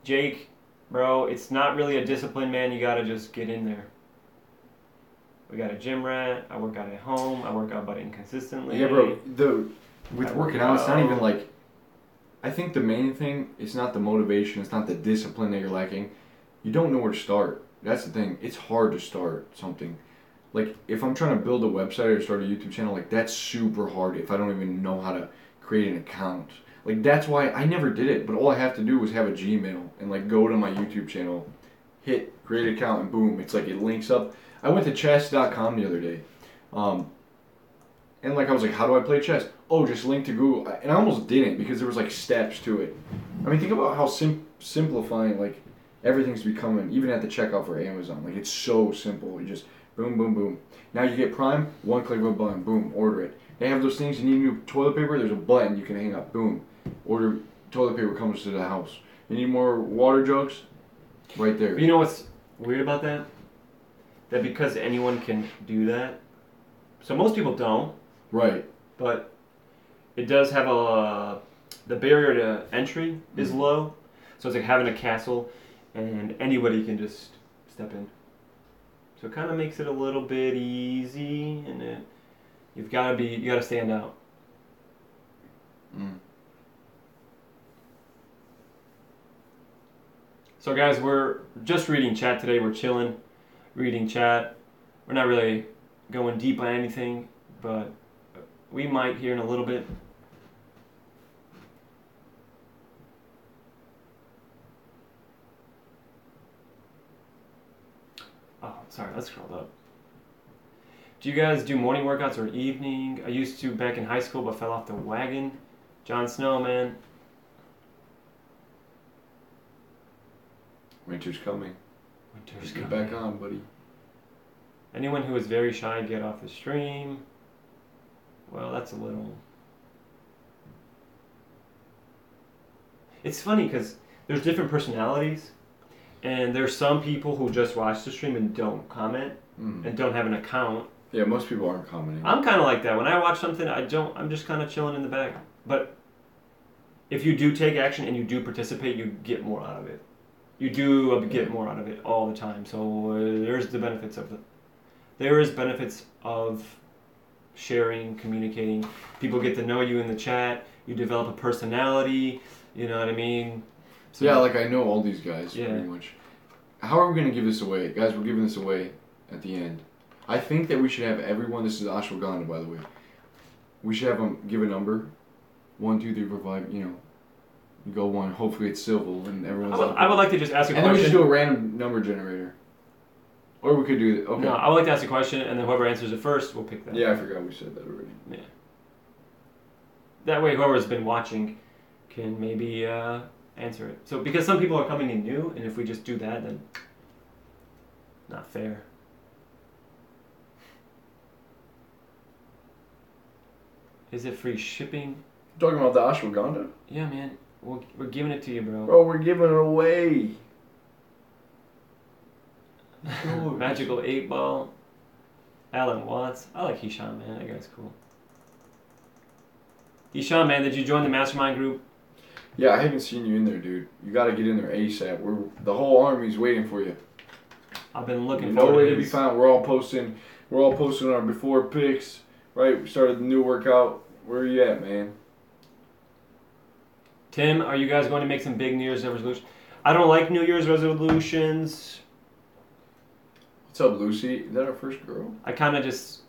Jake, bro, it's not really a discipline, man. You gotta just get in there. We got a gym rat. I work out at home. I work out but inconsistently. Yeah, bro. With working out, it's not even like... I think the main thing, it's not the motivation. It's not the discipline that you're lacking. You don't know where to start. That's the thing. It's hard to start something. like if I'm trying to build a website or start a YouTube channel, like that's super hard if I don't even know how to create an account. Like that's why I never did it, but all I have to do was have a Gmail and like go to my YouTube channel, hit create account, and boom, it's like it links up. I went to chess.com the other day, and like I was like, how do I play chess? Oh, just link to Google, and I almost didn't because there was like steps to it. I mean, think about how simplifying like everything's becoming, even at the checkout for Amazon. Like it's so simple. You just boom, boom, boom. Now you get Prime, one click of a button, boom, order it. They have those things. You need new toilet paper. There's a button you can hang up, boom, order toilet paper comes to the house. You need more water jugs, right there. But you know what's weird about that? That because anyone can do that, so most people don't. Right. But it does have the barrier to entry is low, so it's like having a castle, and anybody can just step in. So it kind of makes it a little bit easy, and you gotta stand out. Mm. So guys, we're just reading chat today. We're chilling, reading chat. We're not really going deep on anything, but we might here in a little bit. Oh, sorry, let's scroll up. Do you guys do morning workouts or evening? I used to back in high school, but fell off the wagon. Jon Snow, man. Winter's coming. Winter's Get coming. back on, buddy. Anyone who is very shy, get off the stream. Well, that's a little... It's funny because there's different personalities, and there's some people who just watch the stream and don't comment and don't have an account. Yeah, most people aren't commenting. I'm kind of like that. When I watch something, I'm just kind of chilling in the back. But if you do take action and you do participate, you get more out of it. You do get more out of it all the time. So there's the benefits of it. There is benefits of sharing, communicating. People get to know you in the chat. You develop a personality. You know what I mean? So yeah, like I know all these guys Yeah. pretty much. How are we going to give this away? Guys, we're giving this away at the end. I think that we should have everyone, this is ashwagandha by the way, we should have them give a number. 1, 2, 3, 4, 5, you know. You go one, hopefully it's civil and everyone's I would like to just ask a and then we question. just do a random number generator. Or we could do, okay. No, I would like to ask a question, and then whoever answers it first, we'll pick that. Yeah, I forgot we said that already. Yeah. That way, whoever's been watching can maybe answer it. So, because some people are coming in new, and if we just do that, then not fair. Is it free shipping? Talking about the ashwagandha? Yeah, man. We're giving it to you, bro. Bro, we're giving it away. Magical 8 Ball. Alan Watts. I like Hisham, man. That guy's cool. Hisham, man, did you join the mastermind group? Yeah, I haven't seen you in there, dude. You gotta get in there ASAP. The whole army's waiting for you. I've been looking No forward way to to be this. found. We're all posting our before pics. Right, we started the new workout. Where are you at, man? Tim, are you guys going to make some big New Year's resolutions? I don't like New Year's resolutions. What's up, Lucy? Is that our first girl? I kind of just,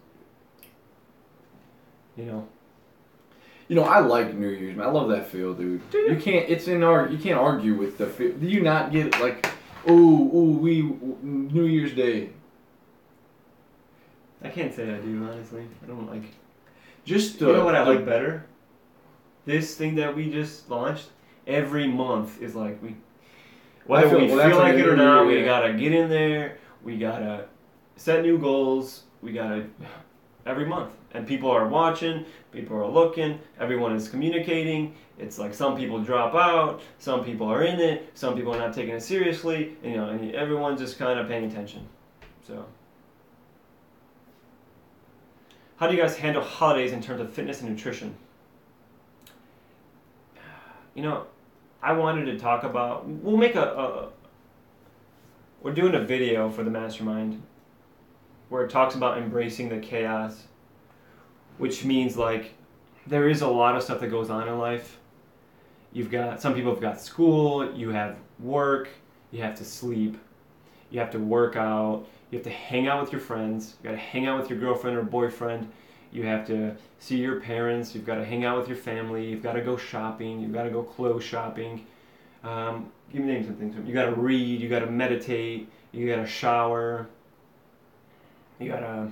you know. You know, I like New Year's, man. I love that feel, dude. You can't. You can't argue with the feel. Do you not get like, New Year's Day? I can't say I do, honestly. I don't like. Just You know what I like better? This thing that we just launched. Every month is like whether we feel that's like like it or a not, new we year, gotta get in there. We gotta set new goals. We gotta every month, and people are watching. People are looking. Everyone is communicating. It's like some people drop out. Some people are in it. Some people are not taking it seriously. And, you know, and everyone's just kind of paying attention. So. How do you guys handle holidays in terms of fitness and nutrition? You know, I wanted to talk about, we'll make we're doing a video for the mastermind where it talks about embracing the chaos, which means like there is a lot of stuff that goes on in life. Some people have got school, you have work, you have to sleep, You have to work out. You have to hang out with your friends. You got to hang out with your girlfriend or boyfriend. You have to see your parents. You've got to hang out with your family. You've got to go shopping. You've got to go clothes shopping. Give me name some things. You got to read. You got to meditate. You got to shower. You got to...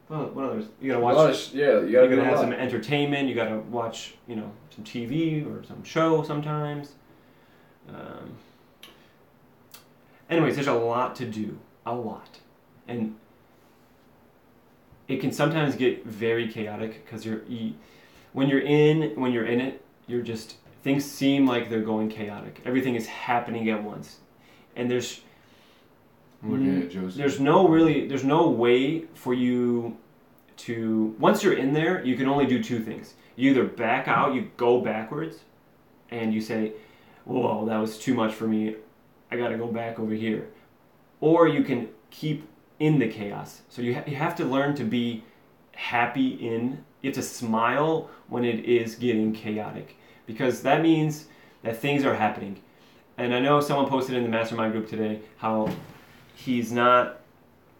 Well, what others? You gotta watch. You gotta have some entertainment. You gotta watch, some TV or some show sometimes. Anyways, there's a lot to do, and it can sometimes get very chaotic because when you're in it, you're just things seem like they're going chaotic. Everything is happening at once, and there's no way for you to, once you're in there, you can only do two things. You either back out, you go backwards, and you say, whoa, that was too much for me, I gotta go back over here. Or you can keep in the chaos. So you have to learn to be happy you have to smile when it is getting chaotic, because that means that things are happening. And I know someone posted in the mastermind group today how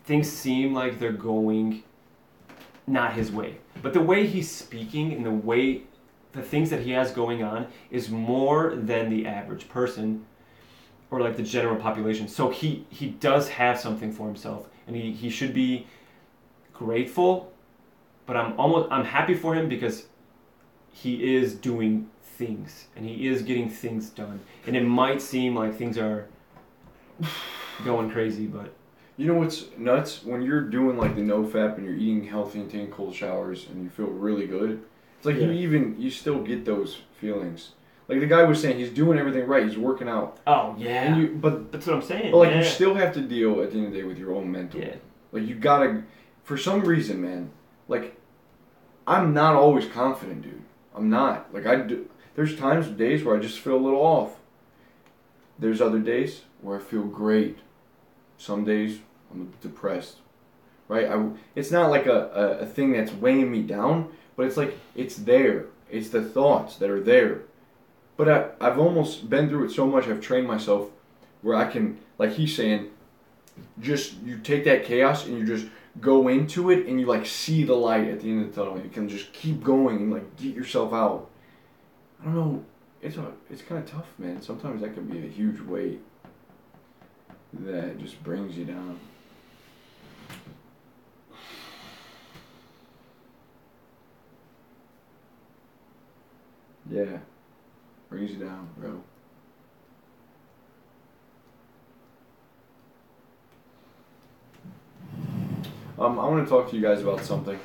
things seem like they're going not his way. But the way he's speaking and the things that he has going on is more than the average person or like the general population. So he does have something for himself, and he should be grateful, but I'm happy for him because he is doing things and he is getting things done. And it might seem like things are going crazy, but you know what's nuts? When you're doing like the no-fap and you're eating healthy and taking cold showers and you feel really good, it's like you still get those feelings. Like the guy was saying, he's doing everything right. He's working out. Oh yeah. But that's what I'm saying. But like you still have to deal at the end of the day with your own mental. Yeah. Like you gotta, for some reason, man. Like I'm not always confident, dude. I'm not. Like there's days where I just feel a little off. There's other days where I feel great. Some days I'm depressed, right? It's not like a thing that's weighing me down, but it's like it's there. It's the thoughts that are there. But I've almost been through it so much, I've trained myself where I can, like he's saying, just you take that chaos and you just go into it and you like see the light at the end of the tunnel. You can just keep going and like get yourself out. I don't know. It's kind of tough, man. Sometimes that can be a huge weight that just brings you down. Yeah. Brings you down, bro. I want to talk to you guys about something.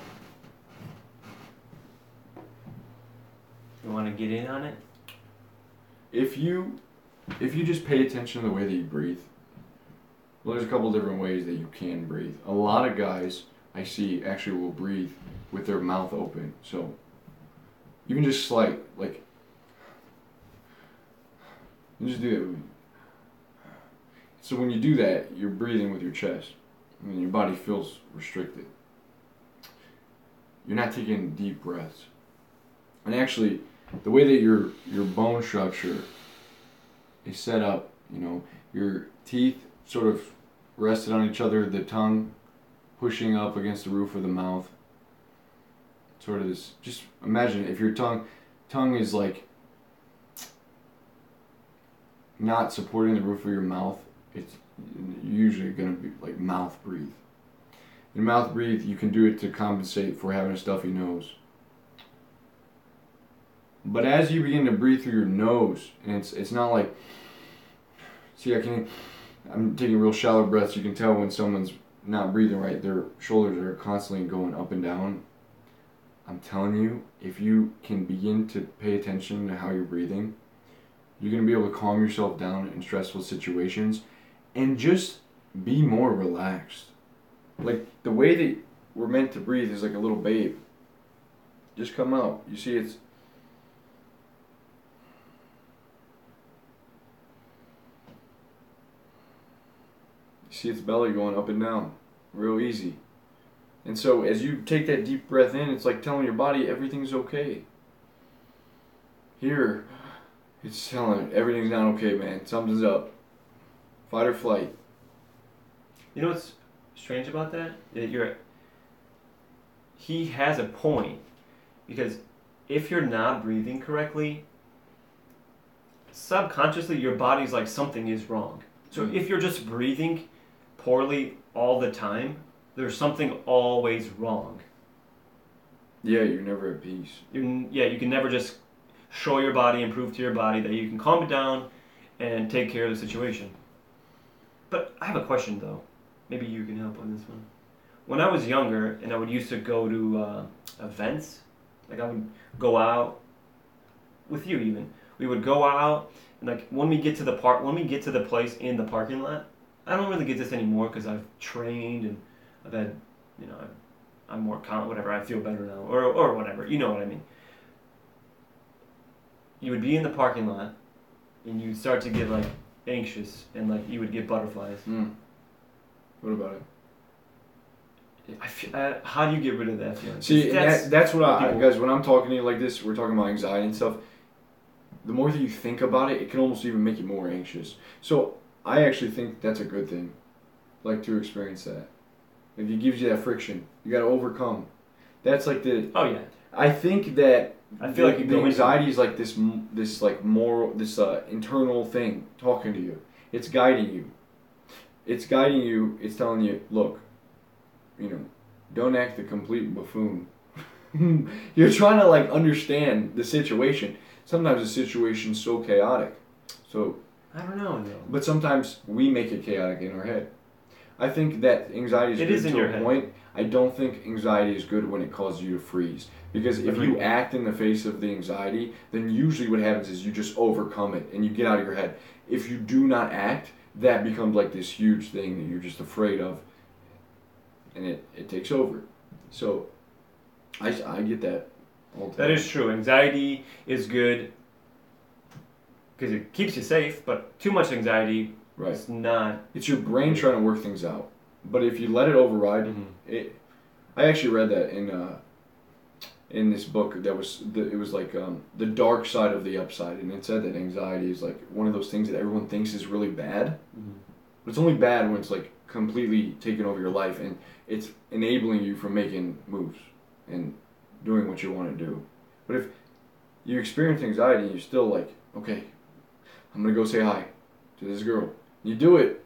You want to get in on it? If you just pay attention to the way that you breathe, well, there's a couple different ways that you can breathe. A lot of guys I see actually will breathe with their mouth open. So you can just you just do it. So when you do that, you're breathing with your chest. I mean, your body feels restricted. You're not taking deep breaths. And actually, the way that your bone structure is set up, your teeth sort of rested on each other, the tongue pushing up against the roof of the mouth. Sort of this, just imagine if your tongue is like not supporting the roof of your mouth, it's usually going to be like mouth breathe. In mouth breathe, you can do it to compensate for having a stuffy nose. But as you begin to breathe through your nose, and it's not like, see, I'm taking real shallow breaths. You can tell when someone's not breathing right. Their shoulders are constantly going up and down. I'm telling you, if you can begin to pay attention to how you're breathing, you're going to be able to calm yourself down in stressful situations and just be more relaxed. Like the way that we're meant to breathe is like a little babe. Just come out. You see, you see its belly going up and down, real easy. And so as you take that deep breath in, it's like telling your body everything's okay. Here, it's telling it everything's not okay, man. Something's up. Fight or flight. You know what's strange about that? He has a point, because if you're not breathing correctly, subconsciously your body's like something is wrong. So if you're just breathing poorly all the time, there's something always wrong. Yeah, you're never at peace. You can never just show your body and prove to your body that you can calm it down and take care of the situation. But I have a question though. Maybe you can help on this one. When I was younger and I would used to go to events, like I would go out with you even. We would go out and like when we get to the place in the parking lot, I don't really get this anymore because I've trained and I've had, I'm more whatever, I feel better now or whatever, you know what I mean. You would be in the parking lot and you'd start to get like anxious and like you would get butterflies. What about it? How do you get rid of that feeling? See, that's what guys, when I'm talking to you like this, we're talking about anxiety and stuff. The more that you think about it, it can almost even make you more anxious. So I actually think that's a good thing, like to experience that. If it gives you that friction, you got to overcome. That's like the. Oh yeah. I think that. I feel like the anxiety is like this like moral, this internal thing talking to you. It's guiding you. It's guiding you. It's telling you, look, don't act the complete buffoon. You're trying to like understand the situation. Sometimes the situation's so chaotic. So I don't know though. But sometimes we make it chaotic in our head. I think that anxiety is good to a point. I don't think anxiety is good when it causes you to freeze. Because if you act in the face of the anxiety, then usually what happens is you just overcome it and you get out of your head. If you do not act, that becomes like this huge thing that you're just afraid of. And it takes over. So I get that all the time. That is true. Anxiety is good because it keeps you safe, but too much anxiety is not. It's your brain trying to work things out. But if you let it override, it. I actually read that in this book it was like the dark side of the upside, and it said that anxiety is like one of those things that everyone thinks is really bad, but it's only bad when it's like completely taking over your life and it's enabling you from making moves and doing what you want to do. But if you experience anxiety and you're still like, okay, I'm gonna go say hi to this girl, you do it,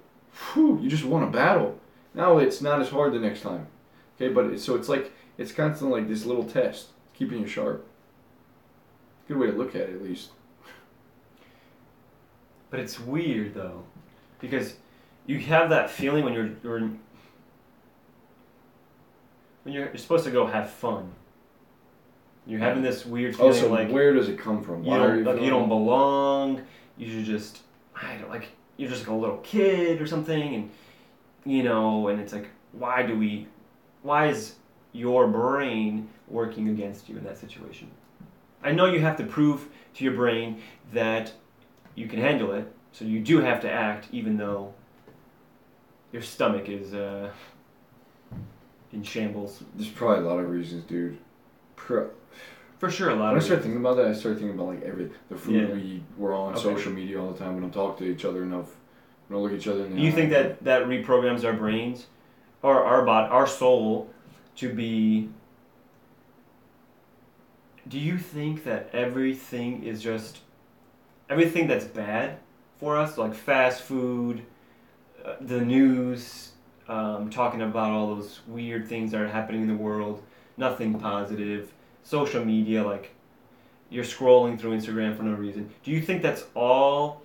you just won a battle. Now it's not as hard the next time. Okay, but it's like it's constantly like this little test, keeping you sharp. Good way to look at it, at least. But it's weird though, because you have that feeling when you're supposed to go have fun. You're having this weird feeling also, like where does it come from? Why you don't belong. You should just you're just like a little kid or something, and and it's like why is your brain working against you in that situation? I know you have to prove to your brain that you can handle it, so you do have to act even though your stomach is in shambles. There's probably a lot of reasons, dude. For sure, a lot when of I start thinking about that, I start thinking about like the food we eat. We're on Okay. social media all the time. We don't talk to each other enough. We don't look at each other in the eye. You think that reprograms our brains, or our soul, to be? Do you think that everything that's bad for us, like fast food, the news, talking about all those weird things that are happening in the world, nothing positive, social media, like you're scrolling through Instagram for no reason. Do you think that's all?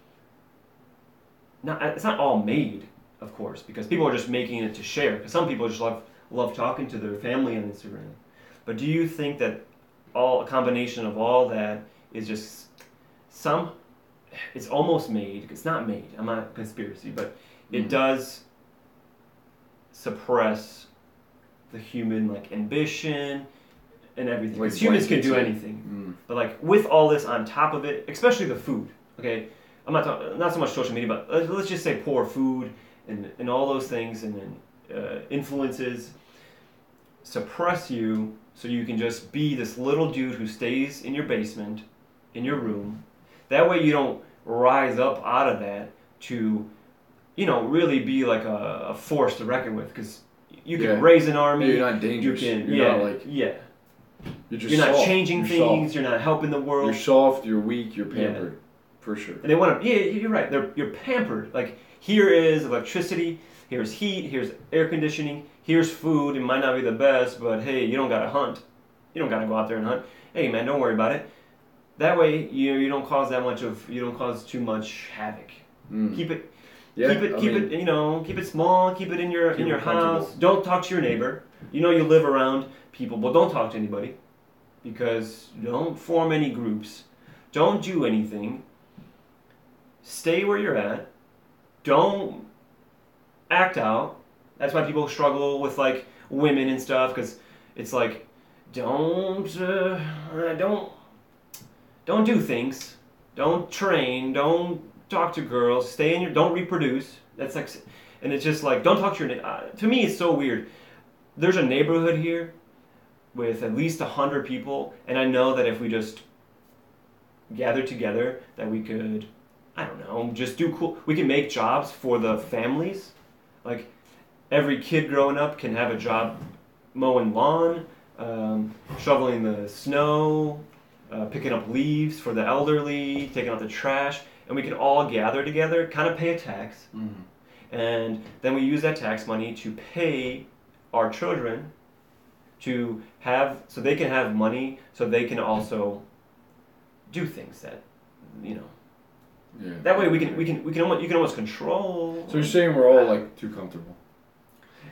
It's not all made, of course, because people are just making it to share. Because some people just love talking to their family on Instagram. But do you think that a combination of all that is just it's almost made. It's not made. I'm not a conspiracy, but it does suppress the human ambition and everything. Because humans can do anything. But with all this on top of it, especially the food. Okay, I'm not talking not so much social media, but let's just say poor food and all those things, and then influences suppress you so you can just be this little dude who stays in your basement, in your room. That way you don't rise up out of that to really be like a force to reckon with, because you can Yeah. raise an army. You're not dangerous. You're not like yeah. you're just You're not soft. changing You're things. soft. You're not helping the world. You're soft. You're weak. You're pampered, for sure. And they want to. Yeah, you're right. You're pampered. Like, here is electricity. Here's heat. Here's air conditioning. Here's food. It might not be the best, but hey, you don't gotta hunt. You don't gotta go out there and hunt. Hey man, don't worry about it. That way, you don't cause too much havoc. Mm. Keep it. Yeah, keep I mean, it. Keep it small. Keep it in your Keep it house. comfortable. Don't talk to your neighbor. You live around people, but don't talk to anybody, because don't form any groups. Don't do anything. Stay where you're at. Don't act out. That's why people struggle with like women and stuff, because it's like don't do things. Don't train. Don't talk to girls. Stay in your. Don't reproduce. That's like, and it's just like don't talk to your. To me, it's so weird. There's a neighborhood here with at least 100 people, and I know that if we just gather together, that we could, I don't know, just do cool. We can make jobs for the families. Like, every kid growing up can have a job mowing lawn, shoveling the snow, picking up leaves for the elderly, taking out the trash, and we can all gather together, kind of pay a tax, and then we use that tax money to pay our children to have, so they can have money, so they can also do things that, Yeah. That way we can almost, you can almost control. So you're saying we're all like too comfortable?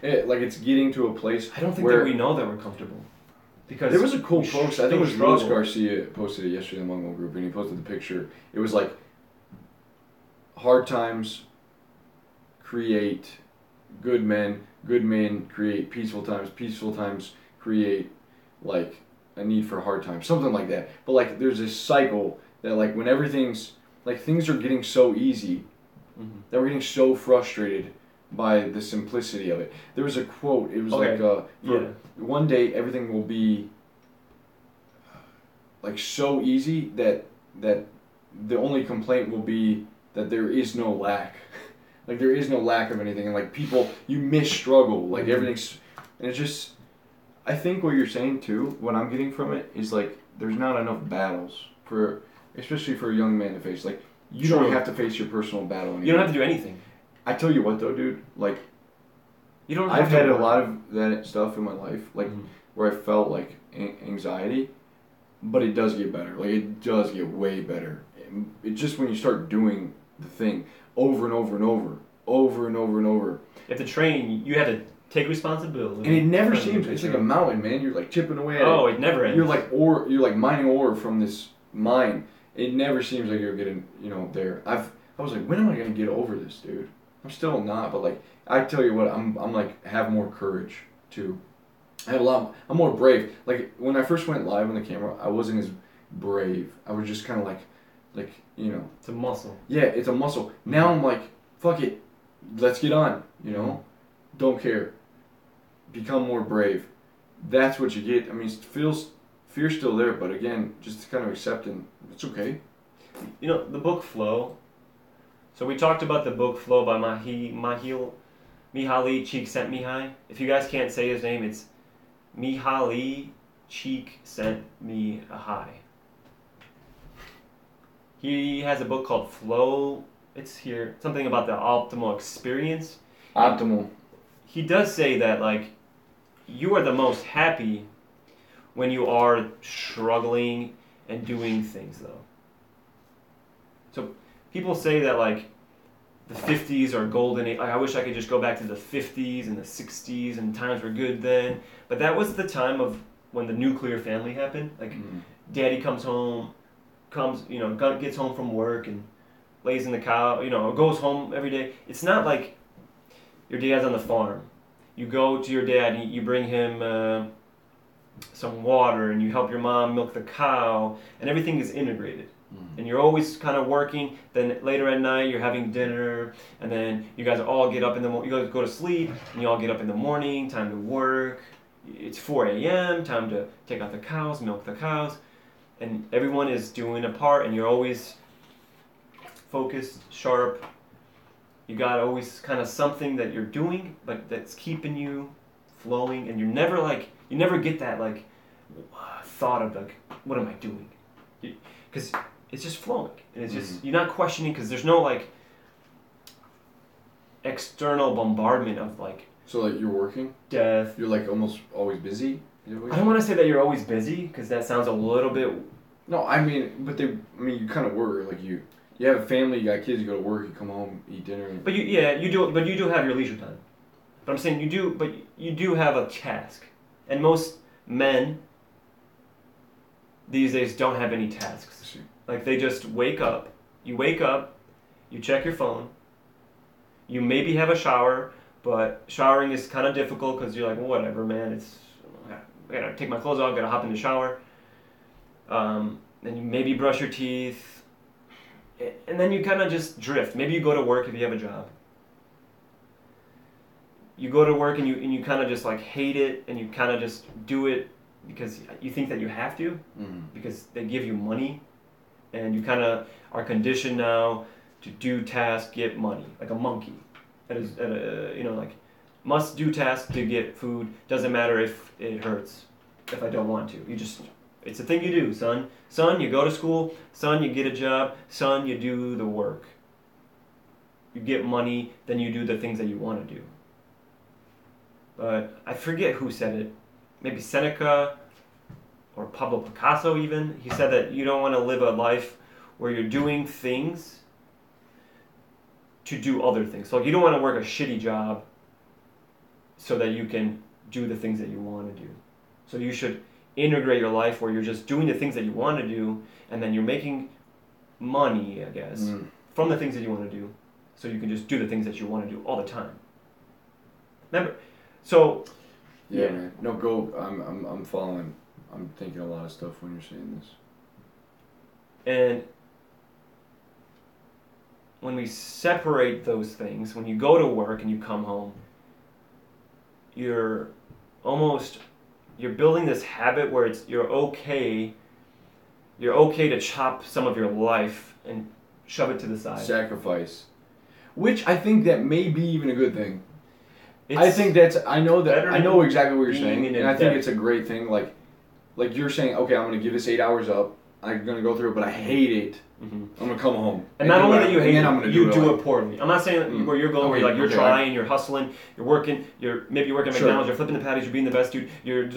Like it's getting to a place. I don't think where that we know that we're comfortable. Because there was a cool we post. I think it was struggle. Luis Garcia posted it yesterday in the Mungo group, and he posted the picture. It was like hard times create good men create peaceful times create like a need for hard times, something like that. But like there's this cycle that like when everything's like things are getting so easy that we're getting so frustrated by the simplicity of it. There was a quote. It was one day everything will be like so easy that the only complaint will be that there is no lack. Like there is no lack of anything, and like people, you miss struggle. Like everything's, and it's just. I think what you're saying too, what I'm getting from it is like there's not enough battles for, especially for a young man to face. Like you True. don't have to face your personal battle anymore. You don't have to do anything. I tell you what though, dude. Like You don't. Have I've to had a work. lot of that stuff in my life, like where I felt like anxiety, but it does get better. Like it does get way better. It just when you start doing the thing over and over and over, over and over and over. You have to train. You have to take responsibility. And it never seems. It's like a mountain, man. You're like chipping away at it. Oh, it never ends. You're like mining ore from this mine. It never seems like you're getting, there. I was like, when am I gonna get over this, dude? I'm still not, but like, I tell you what, I'm like have more courage to. I'm more brave. Like when I first went live on the camera, I wasn't as brave. I was just kind of like, It's a muscle. Yeah, it's a muscle. Now I'm like, fuck it, let's get on. Don't care. Become more brave. That's what you get. I mean, fear's still there, but again, just kind of accepting it's okay. The book Flow. So we talked about the book Flow by Mihaly Csikszentmihalyi. If you guys can't say his name, it's Mihaly Csikszentmihalyi. He has a book called Flow. It's here. Something about the optimal experience. Optimal. He does say that like you are the most happy when you are struggling and doing things though. So people say that like the 50s are golden age. Like, I wish I could just go back to the 50s and the 60s and times were good then. But that was the time of when the nuclear family happened. Like daddy gets home from work and lays in the cow, goes home every day. It's not like your dad's on the farm. You go to your dad and you bring him some water and you help your mom milk the cow, and everything is integrated. And you're always kind of working. Then later at night you're having dinner, and then you guys all get up in the morning. You guys go to sleep, and you all get up in the morning. Time to work. It's 4 a.m. Time to take out the cows, milk the cows, and everyone is doing a part. And you're always focused, sharp. You got always kind of something that you're doing, but that's keeping you flowing, and you never get that like thought of like, what am I doing? Because it's just flowing, and it's just you're not questioning because there's no like external bombardment of like. So like you're working, death. you're like almost always busy. I don't want to say that you're always busy because that sounds a little bit. No, I mean, you kind of were like you have a family, you got kids, you go to work, you come home, eat dinner. But you do have your leisure time. But I'm saying you do have a task, and most men these days don't have any tasks. Like they just wake up. You wake up, you check your phone. You maybe have a shower, but showering is kind of difficult because you're like, well, whatever, man. I gotta take my clothes off, gotta hop in the shower. Then you maybe brush your teeth, and then you kind of just drift. Maybe you go to work if you have a job. You go to work and you kind of just like hate it, and you kind of just do it because you think that you have to, because they give you money, and you kind of are conditioned now to do tasks, get money, like a monkey. Like must do tasks to get food. Doesn't matter if it hurts, if I don't want to. It's a thing you do, son. Son, you go to school. Son, you get a job. Son, you do the work. You get money, then you do the things that you want to do. But I forget who said it. Maybe Seneca or Pablo Picasso even. He said that you don't want to live a life where you're doing things to do other things. So like you don't want to work a shitty job so that you can do the things that you want to do. So you should integrate your life where you're just doing the things that you want to do, and then you're making money, I guess, from the things that you want to do, so you can just do the things that you want to do all the time. Remember, so yeah, man. No, go. I'm following. I'm thinking a lot of stuff when you're saying this. And when we separate those things, when you go to work and you come home, you're building this habit where you're okay to chop some of your life and shove it to the side. Sacrifice. Which I think that may be even a good thing. I know exactly what you're saying, and I think it's a great thing. Like you're saying, okay, I'm going to give this 8 hours up. I'm going to go through it, but I hate it. I'm going to come home. And not only that you hate it, you do it it poorly. I'm not saying where you're going, where you're trying, you're hustling, you're working, maybe you're working at McDonald's, you're flipping the patties, you're being the best dude, you're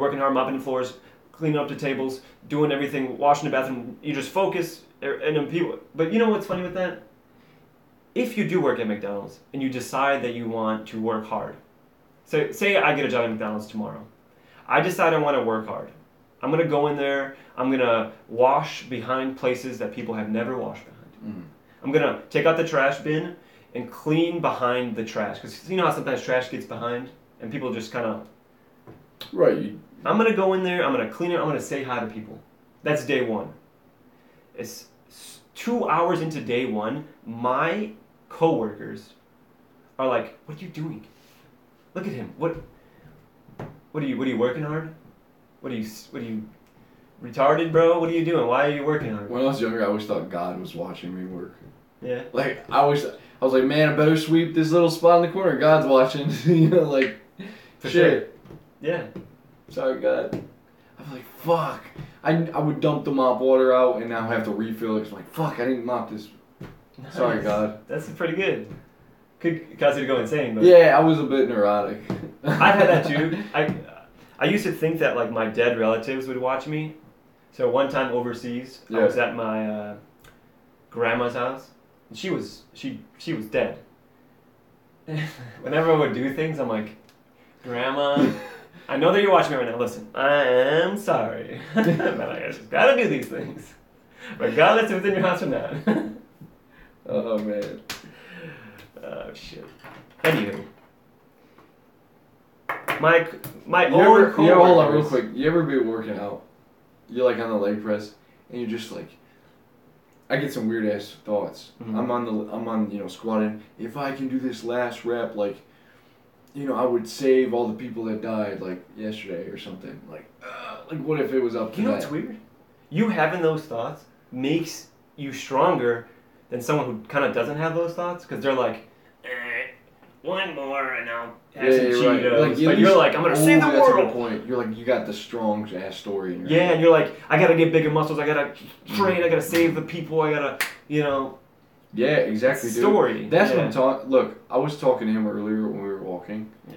working hard, mopping the floors, cleaning up the tables, doing everything, washing the bathroom. You just focus, and then people. But you know what's funny with that? If you do work at McDonald's and you decide that you want to work hard, so say I get a job at McDonald's tomorrow, I decide I want to work hard. I'm going to go in there, I'm going to wash behind places that people have never washed behind. I'm going to take out the trash bin and clean behind the trash. Because you know how sometimes trash gets behind and people just kind of... Right. I'm going to go in there, I'm going to clean it, I'm going to say hi to people. That's day one. It's 2 hours into day one, my coworkers are like, what are you doing? Look at him. What are you working hard? What are you retarded, bro? What are you doing? Why are you working hard? When I was younger, I always thought God was watching me work. Yeah. Like I was like, man, I better sweep this little spot in the corner. God's watching. Like, For shit. Sure. Yeah. Sorry, God. I was like, fuck. I would dump the mop water out and now have to refill it. It's like, fuck, I didn't mop this. Nice. Sorry, God. That's pretty good. Could cause you to go insane, but yeah, I was a bit neurotic. I've had that too. I used to think that like my dead relatives would watch me. So one time overseas, I was at my grandma's house, and she was dead. Whenever I would do things, I'm like, Grandma, I know that you're watching me right now. Listen, I am sorry, but I just gotta do these things, regardless if it's in your house or not. Oh man. Oh shit. Anywho. My own coworkers. Hold on real quick. You ever be working out? You're like on the leg press, and you're just like, I get some weird ass thoughts. I'm on squatting. If I can do this last rep, like, I would save all the people that died like yesterday or something. Like what if it was up to that? You know what's weird? You having those thoughts makes you stronger than someone who kind of doesn't have those thoughts because they're like, one more and I'll have some Cheetos. Right. Like, but you're like, I'm gonna save the that's world. a good point. You're like, you got the strong ass story. In your Yeah, head. and you're like, I gotta get bigger muscles. I gotta train. I gotta save the people. I gotta, you know. Yeah, exactly, dude. Story. That's what I'm talking. Look, I was talking to him earlier when we were walking. Yeah.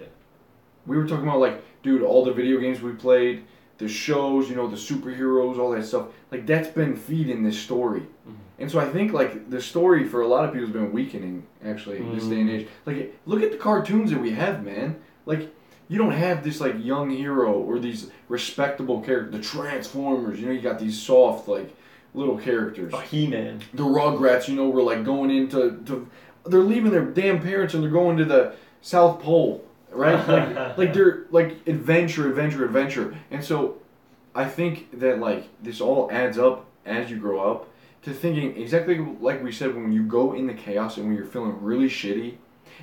We were talking about like, dude, all the video games we played, the shows, you know, the superheroes, all that stuff. Like that's been feeding this story. Mm-hmm. And so I think like the story for a lot of people has been weakening actually in this day and age. Like look at the cartoons that we have, man. Like you don't have this like young hero or these respectable characters. The Transformers, you know, you got these soft like little characters. He-Man. The Rugrats, you know, were like going into they're leaving their damn parents and they're going to the South Pole, right? Like they're like adventure. And so I think that like this all adds up as you grow up to thinking exactly like we said, when you go in the chaos and when you're feeling really shitty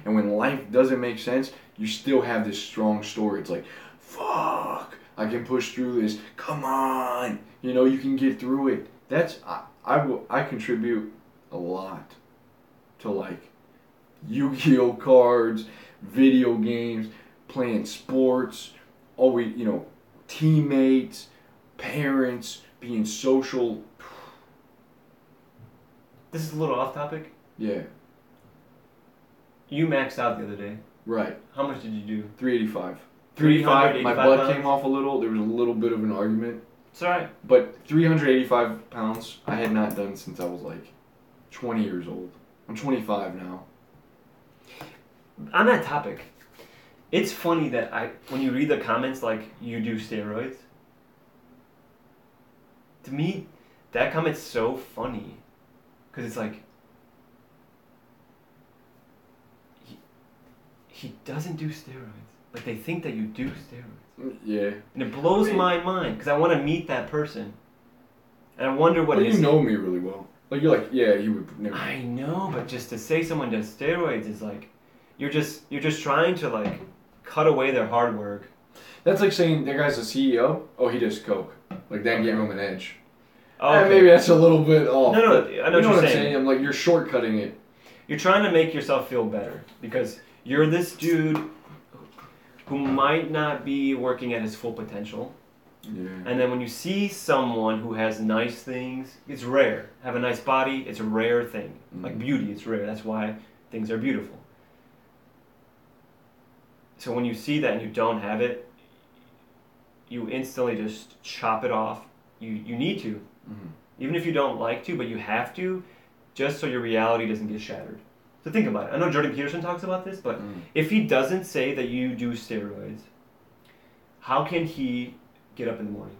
and when life doesn't make sense, you still have this strong story. It's like, fuck, I can push through this. Come on, you know, you can get through it. That's I contribute a lot to like Yu-Gi-Oh cards, video games, playing sports, always, you know, teammates, parents, being social. This is a little off topic. Yeah. You maxed out the other day. Right. How much did you do? 385. 385. My 385 butt pounds? came off a little. There was a little bit of an argument. It's alright. But 385 pounds I had not done since I was like 20 years old. I'm 25 now. On that topic, it's funny that when you read the comments like, you do steroids, to me, that comment's so funny. Because it's like, he doesn't do steroids. Like, they think that you do steroids. Yeah. And it blows my mind, because I want to meet that person. And I wonder what Well, it you is. know me really well. Like, you're like, yeah, he would never. I know, but just to say someone does steroids is like, you're just trying to like cut away their hard work. That's like saying that guy's a CEO. Oh, he does coke. Like that gave him an edge. Oh, okay. Maybe that's a little bit off. No, but I know you know what what you're I'm saying. I'm like, you're shortcutting it. You're trying to make yourself feel better because you're this dude who might not be working at his full potential. Yeah. And then when you see someone who has nice things, it's rare. Have a nice body, it's a rare thing. Like beauty, it's rare. That's why things are beautiful. So when you see that and you don't have it, you instantly just chop it off. You need to. Mm-hmm. Even if you don't like to, but you have to, just so your reality doesn't get shattered. So think about it. I know Jordan Peterson talks about this, but if he doesn't say that you do steroids, how can he get up in the morning?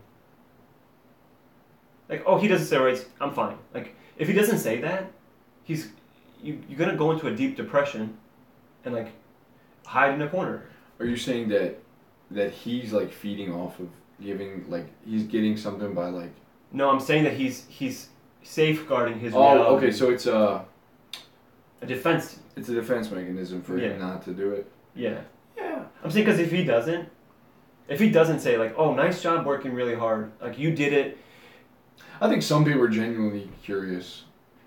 Like, oh, he does steroids, I'm fine. Like, if he doesn't say that, you're gonna go into a deep depression and like hide in a corner. Are you saying that he's like feeding off of giving, like he's getting something by like? No, I'm saying that he's safeguarding his reality. Oh, okay, so it's a defense. It's a defense mechanism for him not to do it. Yeah. Yeah. I'm saying because if he doesn't say like, oh, nice job working really hard, like you did it. I think some people are genuinely curious.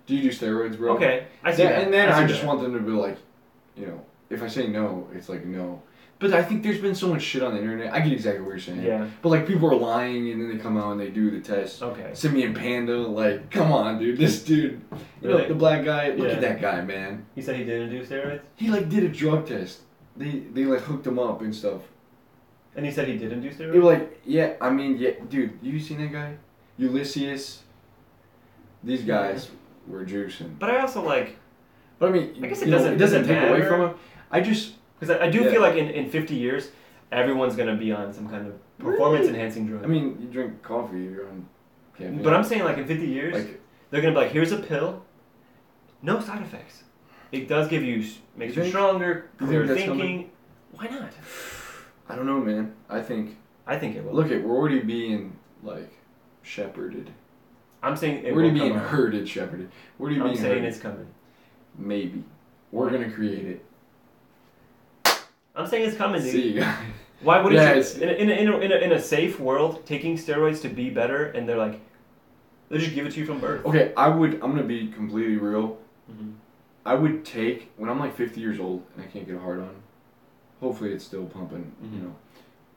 Do you do steroids, bro? Okay, I see that. And then I see just that. want them to be like, you know, if I say no, it's like no. But I think there's been so much shit on the internet. I get exactly what you're saying. Yeah. But like people are lying and then they come out and they do the test. Okay. Simeon Panda, like, come on, dude. This dude, you know, Really? the black guy. Look Yeah. at that guy, man. He said he didn't do steroids? He like did a drug test. They like hooked him up and stuff. And he said he didn't do steroids? They were like, yeah, I mean, yeah, dude, you seen that guy? Ulysses. These guys were juicing. But I also like... But I mean, I guess it doesn't take away matter. from him. I just... Because I do feel like in 50 years, everyone's going to be on some kind of performance-enhancing drug. I mean, you drink coffee, you're on caffeine. But I'm saying like in 50 years, Like, they're going to be like, here's a pill, no side effects. It does give you, makes you think- stronger, you clear think that's thinking. Why not? I don't know, man. I think it will. look, we're already being like shepherded. I'm saying it We're already will being come out. herded, shepherded. We're already I'm being saying herded. it's coming. Maybe we're gonna create it. I'm saying it's coming, dude. See you guys. Why wouldn't Yeah, you? it's- In a safe world, taking steroids to be better, and they're like, they just give it to you from birth. Okay, I'm gonna be completely real. Mm-hmm. I would take, when I'm like 50 years old and I can't get a hard on, hopefully it's still pumping, Mm-hmm. you know,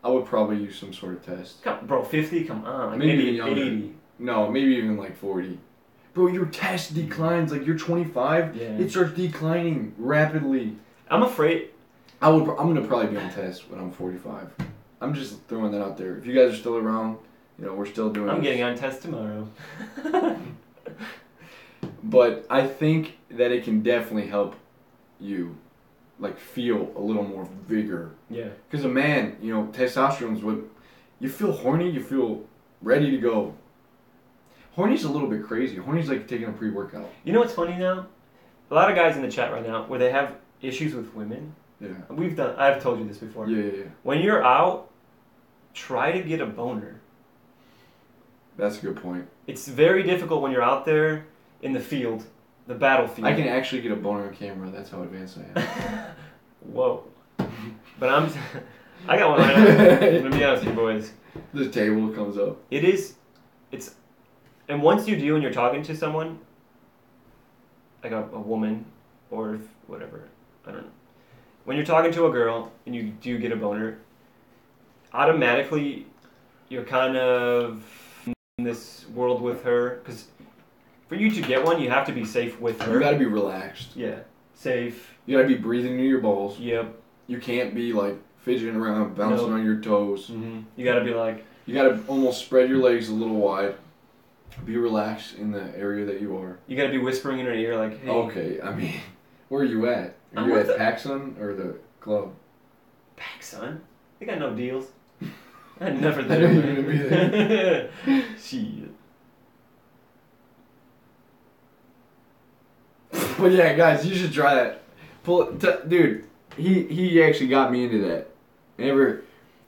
I would probably use some sort of test. Bro, 50? Come on. Like Maybe maybe even younger. 80. No, maybe even like 40. Bro, your test declines, like you're 25, Yeah. it starts declining rapidly. I'm afraid. I'm gonna probably be on test when I'm 45. I'm just throwing that out there. If you guys are still around, you know, we're still doing I'm this. getting on test tomorrow. But I think that it can definitely help you, like, feel a little more vigor. Yeah. Because a man, you know, testosterone's what, you feel horny, you feel ready to go. Horny's a little bit crazy. Horny's like taking a pre-workout. You know what's funny now? A lot of guys in the chat right now where they have issues with women. Yeah. I've told you this before. Yeah. When you're out, try to get a boner. That's a good point. It's very difficult when you're out there in the field, the battlefield. I can actually get a boner on camera. That's how advanced I am. Whoa. But I got one right now. I'm gonna be honest with you boys. The table comes up. And once you do and you're talking to someone, like a woman or whatever, I don't know. When you're talking to a girl and you do get a boner, automatically you're kind of in this world with her. Because for you to get one, you have to be safe with her. You gotta be relaxed. Yeah. Safe. You gotta be breathing into your balls. Yep. You can't be like fidgeting around, bouncing Nope. on your toes. Mm-hmm. You gotta be like... You gotta almost spread your legs a little wide. Be relaxed in the area that you are. You gotta be whispering in her ear like, hey. Okay, I mean, where are you at? Are I'm you with at PacSun or the club? PacSun? They got no deals. I never I there. knew you were gonna be there. Shit. But yeah, guys, you should try that. Dude, he actually got me into that.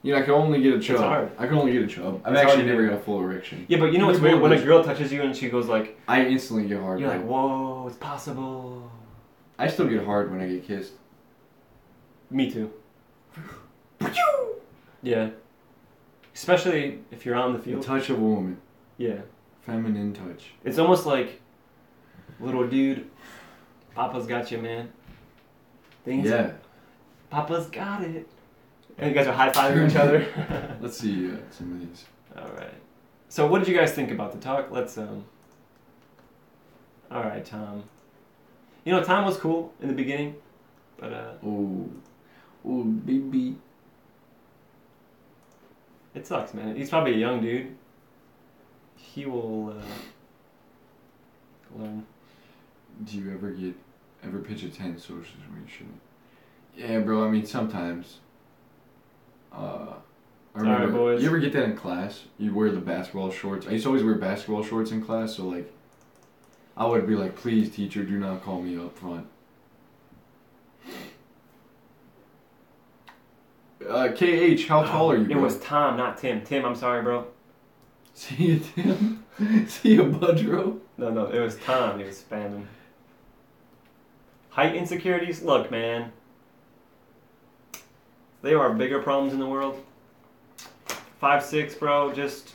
You know, I can only get a chub. It's hard. I can only get a chub. I've It's actually hard to never do. got a full erection. Yeah, but you know what's weird? When a girl touches you and she goes like, I instantly get hard. you're bro. like, whoa, it's possible. I still get hard when I get kissed. Me too. Yeah. Especially if you're on the The field. touch of a woman. Yeah. Feminine touch. It's almost like, little dude, Papa's got you, man. Yeah. Papa's got it. And you guys are high-fiving each other. Let's see some of these. Alright. So what did you guys think about the talk? Let's, Alright, Tom. You know, Tom was cool in the beginning, but, Oh, baby. it sucks, man. He's probably a young dude. He will, learn. Do you ever pitch a tent sources where you shouldn't? Yeah, bro, I mean, sometimes. I remember, Alright, boys. you ever get that in class? You wear the basketball shorts. I used to always wear basketball shorts in class, so like, I would be like, please, teacher, do not call me up front. KH, how tall are you, It bro? was Tom, not Tim. Tim, I'm sorry, bro. See you, Tim. See you, Budro. No, it was Tom. He was spamming. Height insecurities? Look, man. There are bigger problems in the world. 5'6", bro, just...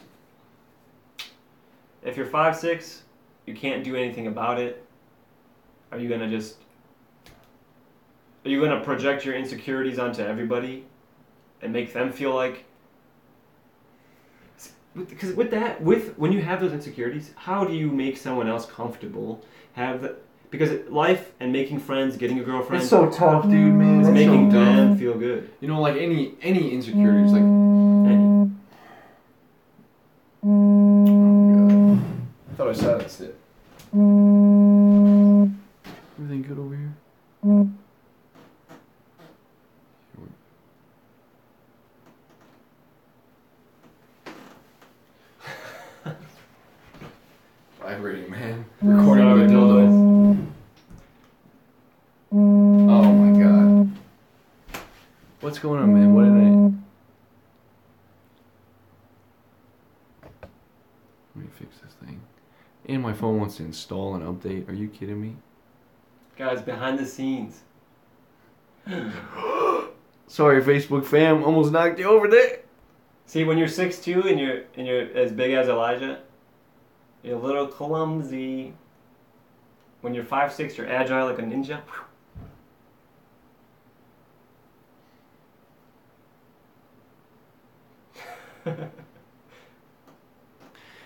If you're 5'6", you can't do anything about it. Are you gonna just... Are you gonna project your insecurities onto everybody? And make them feel like... Because when you have those insecurities, how do you make someone else comfortable? Because life and making friends, getting a girlfriend... It's so tough, dude, man. is It's making so tough. them feel good. You know, like any insecurities, like... Any. Oh, God. I thought I silenced it. Everything good over here? Vibrating, man. Recording with a dildo. Oh my God. What's going on, man? What did I... Let me fix this thing. And my phone wants to install an update. Are you kidding me? Guys, behind the scenes. Sorry, Facebook fam. Almost knocked you over there. See, when you're 6'2" and you're as big as Elijah, you're a little clumsy. When you're 5'6", you're agile like a ninja.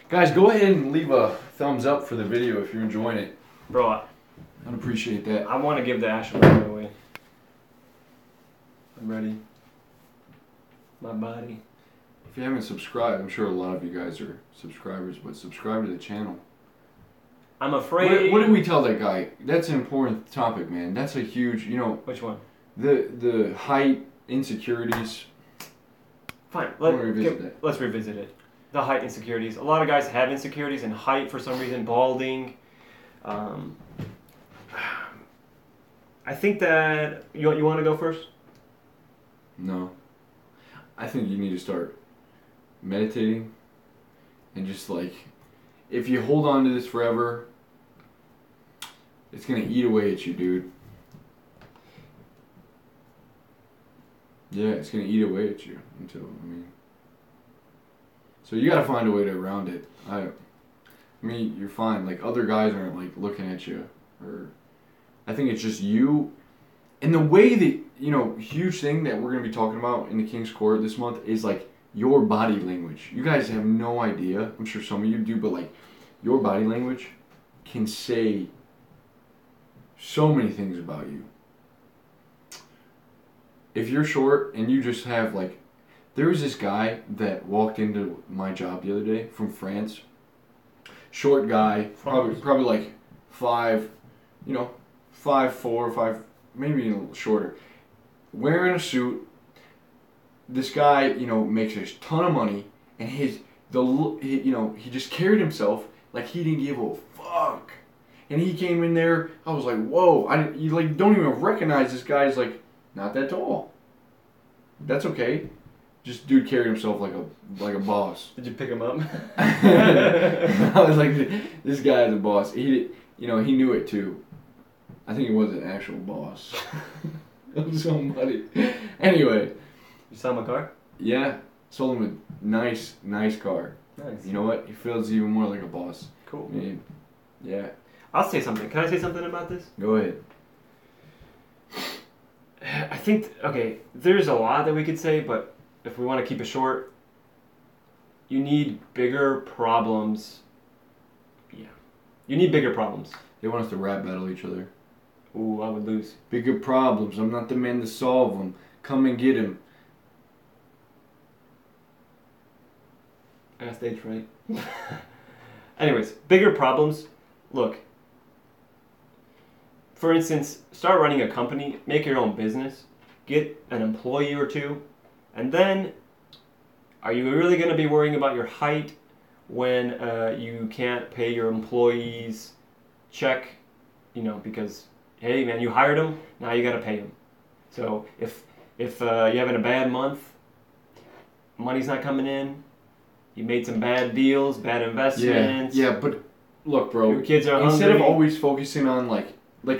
Guys, go ahead and leave a thumbs up for the video if you're enjoying it. Bro, I'd appreciate that. I want to give the Ashland away. I'm ready. My body. If you haven't subscribed, I'm sure a lot of you guys are subscribers, but subscribe to the channel. I'm afraid. What did we tell that guy? That's an important topic, man. That's a huge, Which one? the height insecurities. Fine. Let's revisit it. The height insecurities. A lot of guys have insecurities in height for some reason. Balding. I think that you want to go first. No. I think you need to start meditating and just like, if you hold on to this forever, it's gonna eat away at you, dude. Yeah, it's gonna eat away at you so you gotta find a way to around it. I mean, you're fine. Like, other guys aren't like looking at you, or I think it's just you. And the way that, huge thing that we're gonna be talking about in the King's Court this month is like your body language. You guys have no idea. I'm sure some of you do, but like, your body language can say so many things about you. If you're short and you just have like, there was this guy that walked into my job the other day from France. Short guy, probably like 5, 5'4", 5, maybe a little shorter. Wearing a suit. This guy, makes a ton of money, and he just carried himself like he didn't give a fuck. And he came in there, I was like, whoa, you like don't even recognize this guy's like not that tall. That's okay. Just dude carried himself like a boss. Did you pick him up? I was like, this guy is a boss. He knew it too. I think he was an actual boss of somebody. Anyway. You saw my car? Yeah. Sold him a nice car. Nice. You know what? He feels even more like a boss. Cool. Yeah. I'll say something. Can I say something about this? Go ahead. I think, there's a lot that we could say, but if we want to keep it short, you need bigger problems. Yeah. You need bigger problems. They want us to rap battle each other. Ooh, I would lose. Bigger problems. I'm not the man to solve them. Come and get him. I got stage fright. Anyways, bigger problems. Look. For instance, start running a company, make your own business, get an employee or two, and then are you really going to be worrying about your height when you can't pay your employees check? Because, hey man, you hired them, now you got to pay them. So if you're having a bad month, money's not coming in, you made some bad deals, bad investments. Yeah, but look, bro. Your kids are hungry. Instead of always focusing on like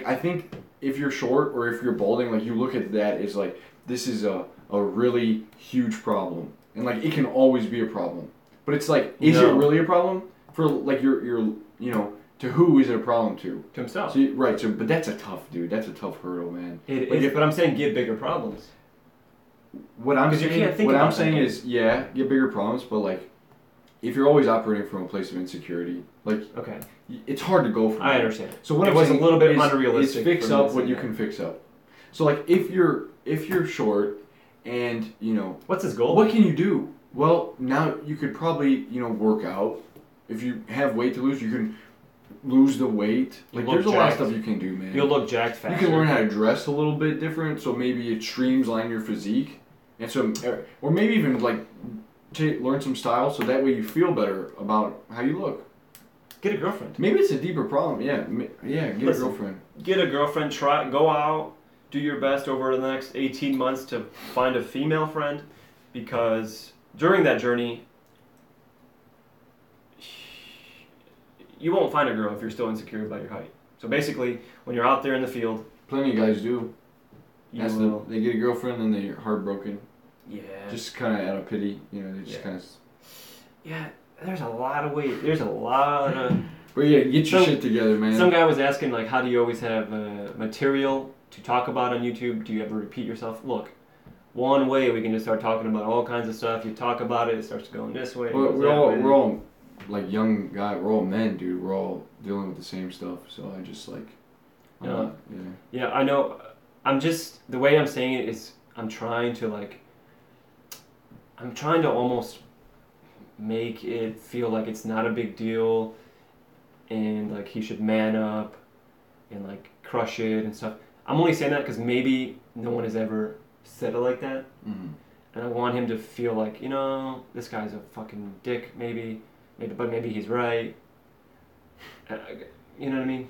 I think if you're short or if you're balding, like you look at that as like this is a really huge problem, and like it can always be a problem. But it's like, is it really a problem for like your to who is it a problem to? To himself. So, right. So, but that's a tough hurdle, man. It is. But I'm saying get bigger problems. What I'm saying is get bigger problems, but like, if you're always operating from a place of insecurity, like, it's hard to go from I understand. So what it was a little bit unrealistic. Is fix up what you can fix up. So like, if you're short, and what's his goal? What can you do? Well, now you could probably work out. If you have weight to lose, you can lose the weight. Like, there's a lot of stuff you can do, man. You'll look jacked faster. You can learn how to dress a little bit different, so maybe it streamlines your physique, and so, or maybe even like learn some style, so that way you feel better about how you look. Get a girlfriend. Maybe it's a deeper problem. Yeah, get a girlfriend. Go out, do your best over the next 18 months to find a female friend, because during that journey, you won't find a girl if you're still insecure about your height. So basically, when you're out there in the field, plenty of guys do. They get a girlfriend and they're heartbroken. Yeah. Just kind of out of pity, they just kind of. Yeah, there's a lot of ways. There's a lot of But yeah, get your shit together, man. Some guy was asking, like, how do you always have material to talk about on YouTube? Do you ever repeat yourself? Look, one way we can just start talking about all kinds of stuff. You talk about it, it starts going this way. Well, we're all like young guys. We're all men, dude. We're all dealing with the same stuff. So I just like, yeah, I know. I'm just, the way I'm saying it is, I'm trying to almost make it feel like it's not a big deal, and like he should man up and like crush it and stuff. I'm only saying that because maybe no one has ever said it like that, and I want him to feel like, you know, this guy's a fucking dick, but maybe he's right. You know what I mean?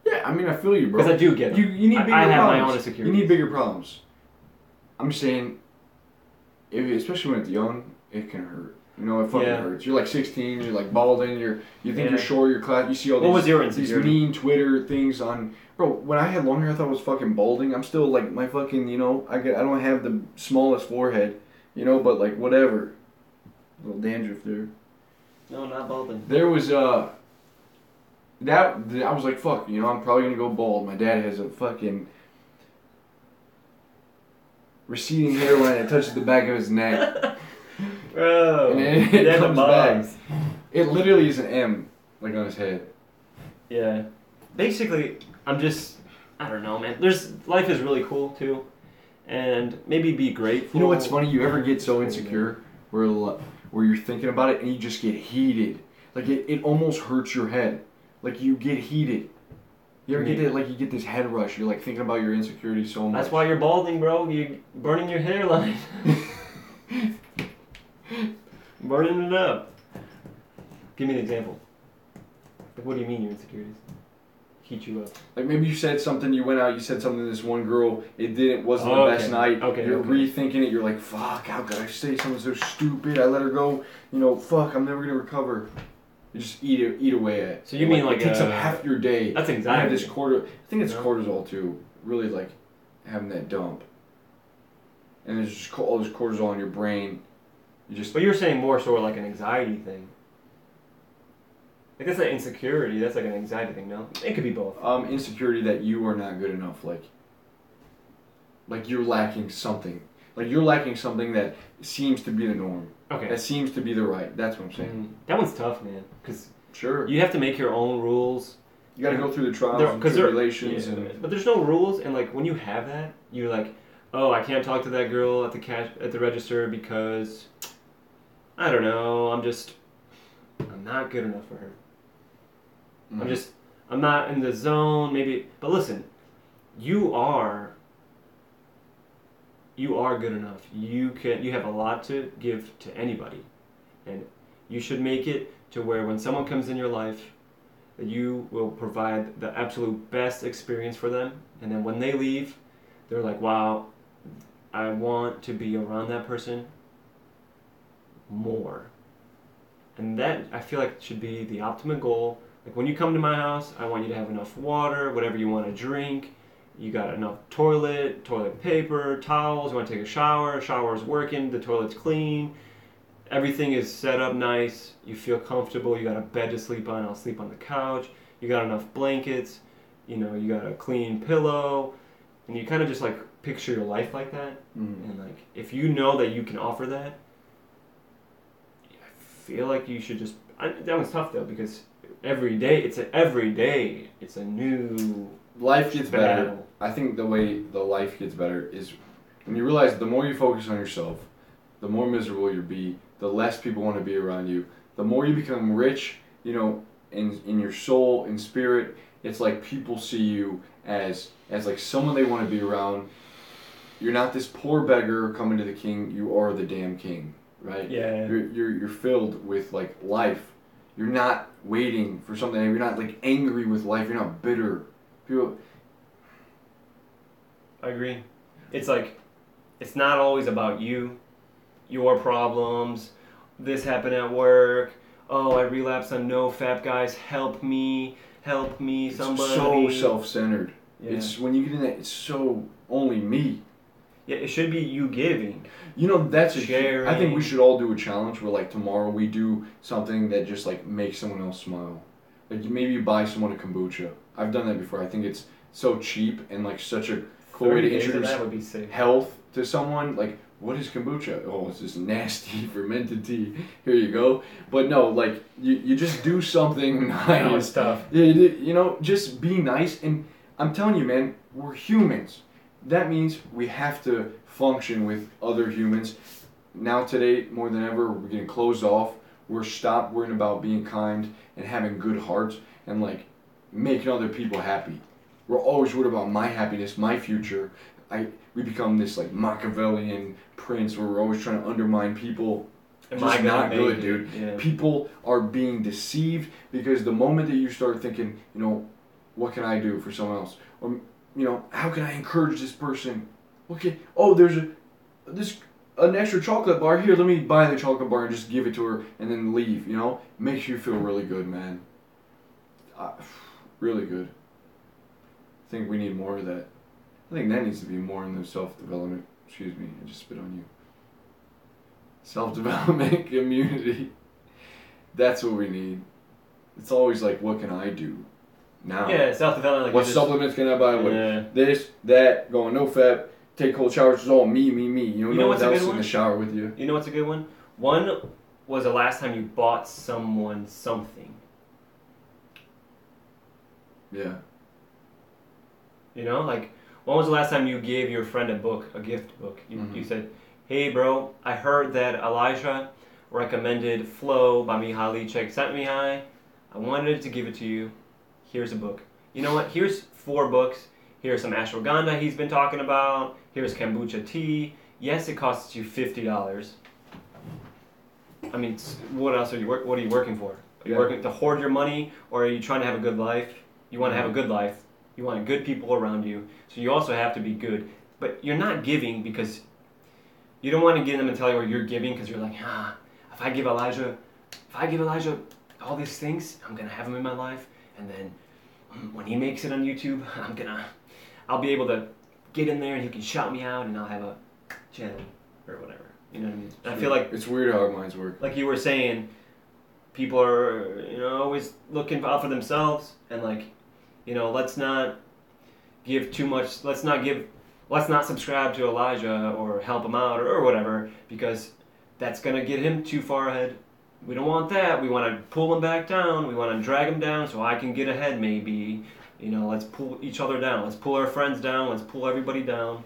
Yeah, I mean, I feel you, bro. Because I do get it. You need bigger I have problems. my own insecurities. You need bigger problems. I'm just saying, especially when it's young, it can hurt. You know, it fucking hurts. You're like 16, you're like balding, you think you're short, you're class. You see all these mean Twitter things on. Bro, when I had long hair, I thought I was fucking balding. I'm still like my fucking, you know, I don't have the smallest forehead, you know, but like whatever. A little dandruff there. No, not balding. There was I was like, fuck, you know, I'm probably gonna go bald. My dad has a fucking receding hairline that touches the back of his neck. Bro, and it comes back. It literally is an M, like on his head. Yeah. Basically, I don't know, man. Life is really cool too, and maybe be grateful. You know what's funny? You ever get so insecure where you're thinking about it and you just get heated, like it almost hurts your head. Like, you get heated. You ever get that, like, you get this head rush. You're, like, thinking about your insecurities so much. That's why you're balding, bro. You're burning your hairline. Burning it up. Give me an example. Like, what do you mean your insecurities heat you up? Like, maybe you said something, you went out, you said something to this one girl, wasn't the best night. You're rethinking it, you're like, fuck, how could I say something so stupid? I let her go, you know, fuck, I'm never going to recover. You just eat away at it. So you mean like it takes up half your day. That's anxiety. You have this I think it's cortisol too. Really like having that dump. And there's just all this cortisol in your brain. But you're saying more sort of like an anxiety thing. Like that's not insecurity. That's like an anxiety thing. No, it could be both. Insecurity that you are not good enough. Like you're lacking something. Like you're lacking something that seems to be the norm. Okay. That seems to be the right. That's what I'm saying. That one's tough, man. Because you have to make your own rules. You got to go through the trials and tribulations. But there's no rules, and like when you have that, you're like, oh, I can't talk to that girl at the register because I don't know. I'm not good enough for her. I'm not in the zone. Maybe, but listen, you are good enough. You have a lot to give to anybody, and you should make it to where when someone comes in your life, that you will provide the absolute best experience for them, and then when they leave, they're like, wow, I want to be around that person more. And that, I feel like, should be the ultimate goal. Like when you come to my house, I want you to have enough water, whatever you want to drink. You got enough toilet paper, towels, you want to take a shower's working, the toilet's clean, everything is set up nice, you feel comfortable, you got a bed to sleep on, I'll sleep on the couch, you got enough blankets, you know, you got a clean pillow, and you kind of just like picture your life like that, and like if you know that you can offer that, I feel like you should just, that one's tough though, because every day it's a new life gets better. I think the way the life gets better is when you realize the more you focus on yourself, the more miserable you'll be, the less people want to be around you. The more you become rich, you know, in your soul, in spirit, it's like people see you as like someone they want to be around. You're not this poor beggar coming to the king, you are the damn king, right? Yeah. You're filled with like life. You're not waiting for something, you're not like angry with life, you're not bitter. People, I agree. It's like, it's not always about you, your problems, this happened at work, oh, I relapsed on no fap guys, help me, somebody. It's so self-centered. Yeah. It's, when you get in that, it's so only me. Yeah, it should be you giving. You know, that's sharing. I think we should all do a challenge where like tomorrow we do something that just like makes someone else smile. Like maybe you buy someone a kombucha. I've done that before. I think it's so cheap and like such a cool way 30 to days of introduce that would be sick. health to someone. Like, what is kombucha? Oh, it's this nasty fermented tea. Here you go. But no, like you just do something That was nice. tough. Yeah, you know, just be nice. And I'm telling you, man, we're humans. That means we have to function with other humans. Now today, more than ever, we're getting closed off. We're stopped worrying about being kind and having good hearts and like making other people happy. We're always worried about my happiness, my future. We become this like Machiavellian prince where we're always trying to undermine people. Am Just I gonna not make good, it? dude. Yeah. People are being deceived because the moment that you start thinking, you know, what can I do for someone else, or you know, how can I encourage this person? Okay, oh, there's an extra chocolate bar here. Let me buy the chocolate bar and just give it to her and then leave. You know, makes you feel really good, man. Really good. I think we need more of that. I think that needs to be more in the self-development. Excuse me, I just spit on you. Self-development community. That's what we need. It's always like, what can I do now? Yeah, self-development. Like What you just- supplements can I buy? What Yeah. this, that, going no fat, take cold showers. It's all me, me, me. You know, You no know one what's a else good in one? the shower with you. You know what's a good one? One was the last time you bought someone something. Yeah. You know, like when was the last time you gave your friend a book, a gift book? You said, "Hey, bro, I heard that Elijah recommended Flow by Mihaly Csikszentmihalyi. I wanted to give it to you. Here's a book. You know what? Here's 4 books. Here's some ashwagandha he's been talking about. Here's kombucha tea. Yes, it costs you $50. I mean, what else are you what are you working for? Are you Yeah. working to hoard your money, or are you trying to have a good life? You want to have a good life. You want good people around you. So you also have to be good. But you're not giving because you don't want to get them and tell you where you're giving because you're like, if I give Elijah all these things, I'm gonna have him in my life, and then when he makes it on YouTube, I'll be able to get in there and he can shout me out and I'll have a channel or whatever. You know what I mean? I feel like it's weird how our minds work. like you were saying, people are always looking out for themselves, and like, let's not give too much. Let's not subscribe to Elijah or help him out or whatever, because that's gonna get him too far ahead. We don't want that. We want to pull him back down. We want to drag him down so I can get ahead maybe. Let's pull each other down. Let's pull our friends down. Let's pull everybody down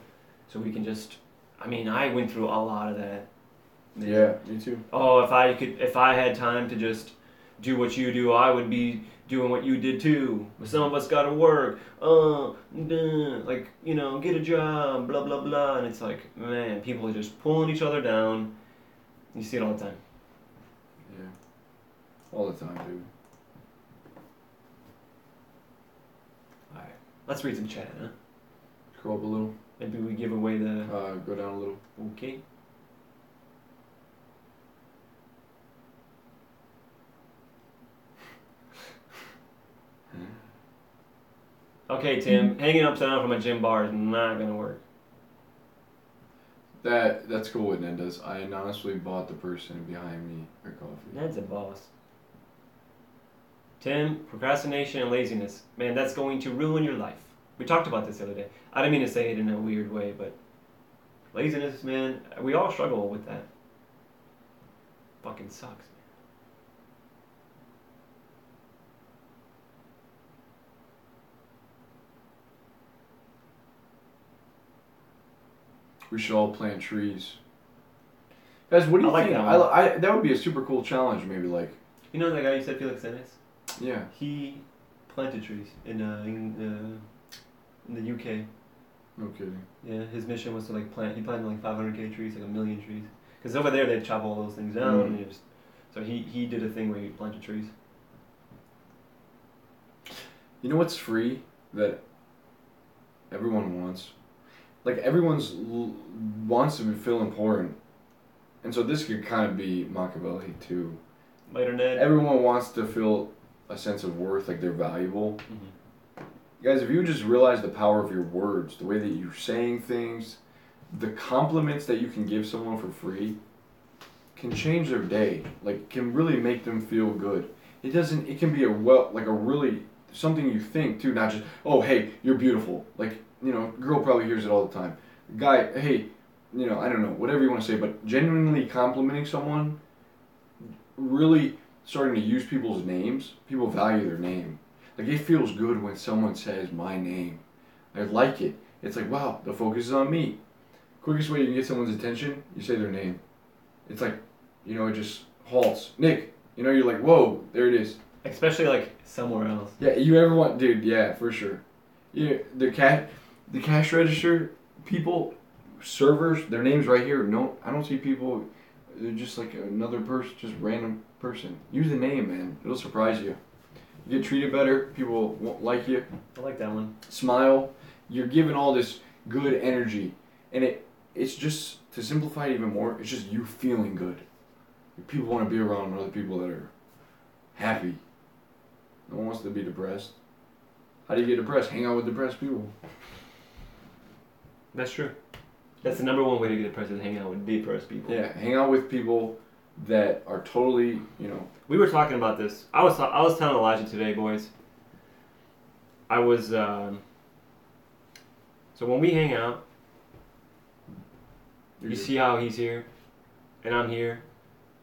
so we can just. I mean, I went through a lot of that. Man. Yeah, me too. Oh, if I had time to just do what you do, I would be doing what you did too. But some of us gotta work. Get a job, blah blah blah, and it's like, man, people are just pulling each other down. You see it all the time. Yeah, all the time, dude. All right, let's read some chat, huh? Scroll up a little. Maybe we give away the. Go down a little. Okay. Okay, Tim, hanging upside down from a gym bar is not gonna work. That's cool what Ned does. I anonymously bought the person behind me their coffee. Ned's a boss. Tim, procrastination and laziness. Man, that's going to ruin your life. We talked about this the other day. I didn't mean to say it in a weird way, but laziness, man, we all struggle with that. Fucking sucks. We should all plant trees. Guys, what do you I like think? that one. That would be a super cool challenge, maybe like. You know that guy you said, Felix Ennis? Yeah. He planted trees in the UK. No kidding. Yeah, his mission was to he planted 500k trees, like 1 million trees. Because over there they'd chop all those things down, and so he did a thing where he planted trees. You know what's free that everyone wants? Like everyone's wants to feel important, and so this could kind of be Machiavelli too. Later, Ned. Everyone wants to feel a sense of worth, like they're valuable. Mm-hmm. Guys, if you just realize the power of your words, the way that you're saying things, the compliments that you can give someone for free can change their day. Like, can really make them feel good. it doesn't. It can be like a really something you think too, not just oh hey you're beautiful. Like girl probably hears it all the time. Guy, hey, I don't know whatever you want to say, but genuinely complimenting someone, really starting to use people's names. People value their name. Like it feels good when someone says my name. I like it. It's like wow, the focus is on me. Quickest way you can get someone's attention, you say their name. It's like, it just halts. Nick, you're like, whoa, there it is. Especially like somewhere else. Yeah, you ever want, dude? Yeah, for sure. Yeah, the cash register people, servers, their names right here. No, I don't see people. They're just like another person, just random person. Use the name, man. It'll surprise you. You get treated better. People won't like you. I like that one. Smile. You're giving all this good energy, and it's just to simplify it even more. It's just you feeling good. People want to be around other people that are happy. No one wants to be depressed. How do you get depressed? Hang out with depressed people. That's true. That's the number one way to get depressed is hang out with depressed people. Yeah, hang out with people that are totally, We were talking about this. I was telling Elijah today, boys. I was so when we hang out, you see how he's here, and I'm here.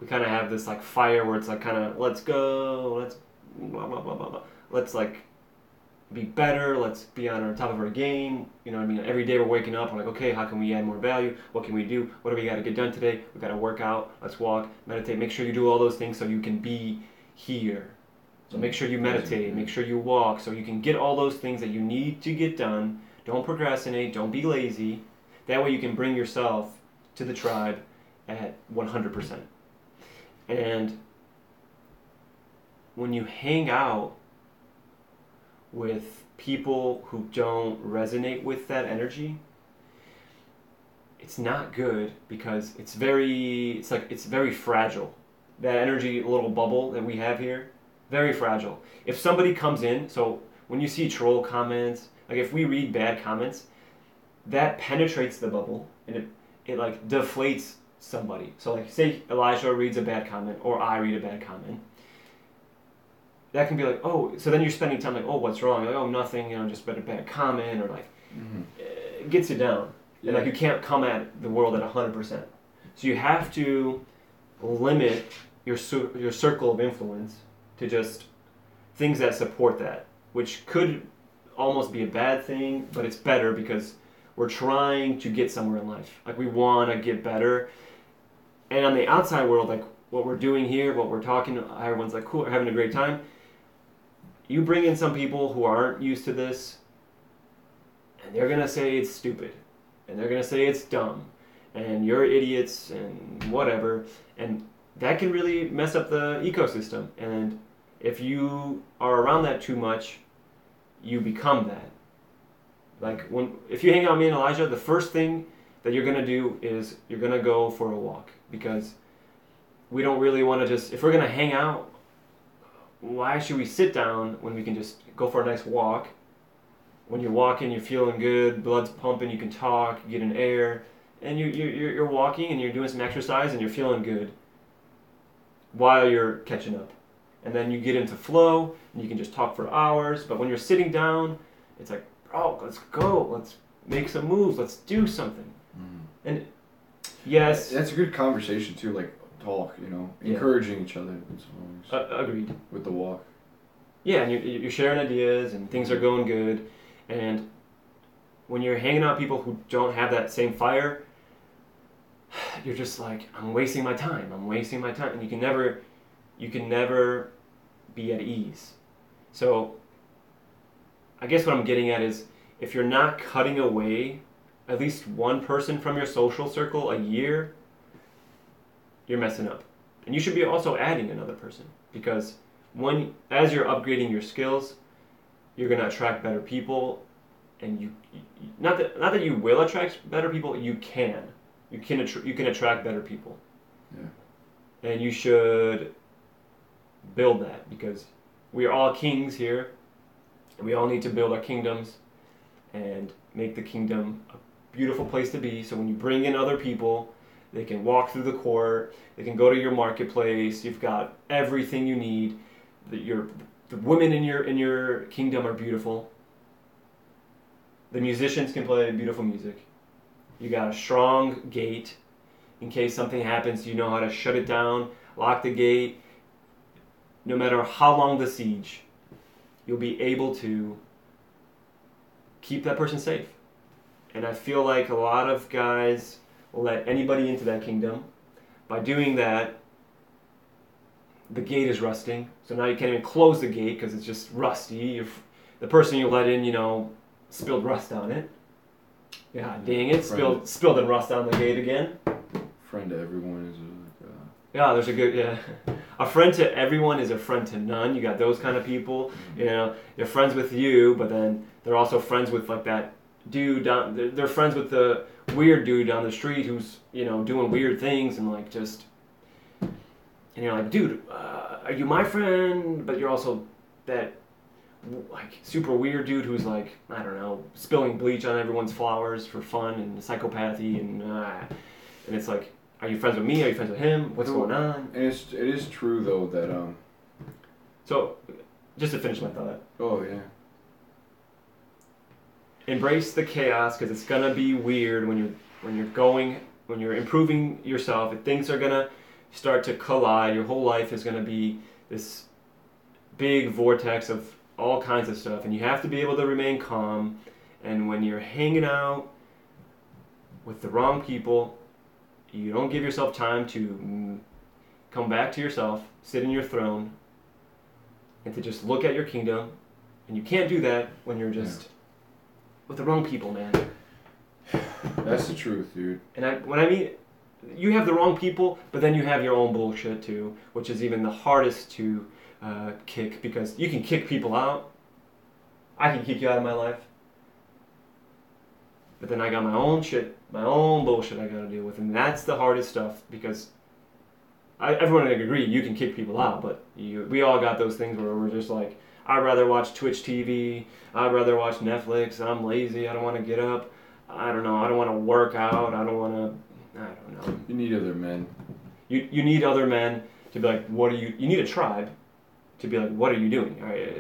We kind of have this like fire where it's like kind of let's go, let's blah blah blah blah blah. Let's like be better. Let's be on our top of our game. You know what I mean? Every day we're waking up. We're like, okay, how can we add more value? What can we do? What do we got to get done today? We got to work out. Let's walk, meditate. Make sure you do all those things so you can be here. So make sure you meditate. Make sure you walk so you can get all those things that you need to get done. Don't procrastinate. Don't be lazy. That way you can bring yourself to the tribe at 100%. And when you hang out with people who don't resonate with that energy, it's not good because it's very fragile. That energy little bubble that we have here, very fragile. If somebody comes in, so when you see troll comments, like if we read bad comments, that penetrates the bubble and it like deflates somebody. So like say Elijah reads a bad comment or I read a bad comment. That can be like, oh, so then you're spending time like, oh, what's wrong? Like, oh, nothing, just a bad comment or like, it gets you down. Yeah. And like you can't come at the world at 100%. So you have to limit your circle of influence to just things that support that, which could almost be a bad thing, but it's better because we're trying to get somewhere in life. Like we want to get better. And on the outside world, like what we're doing here, what we're talking, everyone's like, cool, we're having a great time. You bring in some people who aren't used to this, and they're going to say it's stupid, and they're going to say it's dumb, and you're idiots, and whatever, and that can really mess up the ecosystem. And if you are around that too much, you become that. Like if you hang out with me and Elijah, the first thing that you're going to do is you're going to go for a walk, because we don't really want to just, if we're going to hang out, why should we sit down when we can just go for a nice walk? When you're walking, you're feeling good, blood's pumping, you can talk, you get an air, and you're walking and you're doing some exercise and you're feeling good while you're catching up. And then you get into flow and you can just talk for hours. But when you're sitting down, it's like, bro, let's go, let's make some moves, let's do something. And yes, that's a good conversation too, like talk, encouraging each other. Agreed. With the walk. Yeah, and you're sharing ideas and things are going good. And when you're hanging out with people who don't have that same fire, you're just like, I'm wasting my time. And you can never be at ease. So I guess what I'm getting at is if you're not cutting away at least one person from your social circle a year, you're messing up. And you should be also adding another person, because as you're upgrading your skills, you're going to attract better people, and you not that you will attract better people, you can attract better people. Yeah. And you should build that, because we are all kings here, and we all need to build our kingdoms and make the kingdom a beautiful place to be. So when you bring in other people, they can walk through the court, they can go to your marketplace, you've got everything you need. the women in your kingdom are beautiful. The musicians can play beautiful music. You got a strong gate. In case something happens, you know how to shut it down, lock the gate. No matter how long the siege, you'll be able to keep that person safe. And I feel like a lot of guys will let anybody into that kingdom. By doing that, the gate is rusting. So now you can't even close the gate because it's just rusty. The person you let in, spilled rust on it. Yeah, dang it, spilled and rust on the gate again. Friend to everyone is yeah, there's a good, a friend to everyone is a friend to none. You got those kind of people. They're friends with you, but then they're also friends with like that dude down. They're friends with the weird dude down the street who's doing weird things and like just. And you're like, dude, are you my friend? But you're also that like super weird dude who's like, I don't know, spilling bleach on everyone's flowers for fun and psychopathy and it's like, are you friends with me? Are you friends with him? What's going on? And it is true though that So, just to finish my thought. Oh yeah. Embrace the chaos because it's gonna be weird when you're improving yourself. Things are gonna start to collide. Your whole life is gonna be this big vortex of all kinds of stuff, and you have to be able to remain calm. And when you're hanging out with the wrong people, you don't give yourself time to come back to yourself, sit in your throne, and to just look at your kingdom. And you can't do that when you're just with the wrong people, man. That's the truth, dude. And when I mean, you have the wrong people, but then you have your own bullshit too, which is even the hardest to kick, because you can kick people out. I can kick you out of my life. But then I got my own shit, my own bullshit I gotta deal with, and that's the hardest stuff, because everyone can agree you can kick people out, but we all got those things where we're just like, I'd rather watch Twitch TV, I'd rather watch Netflix, I'm lazy, I don't want to get up, I don't know, I don't want to work out, I don't know. You need other men. You need other men to be like, what are you need a tribe to be like, what are you doing? All right,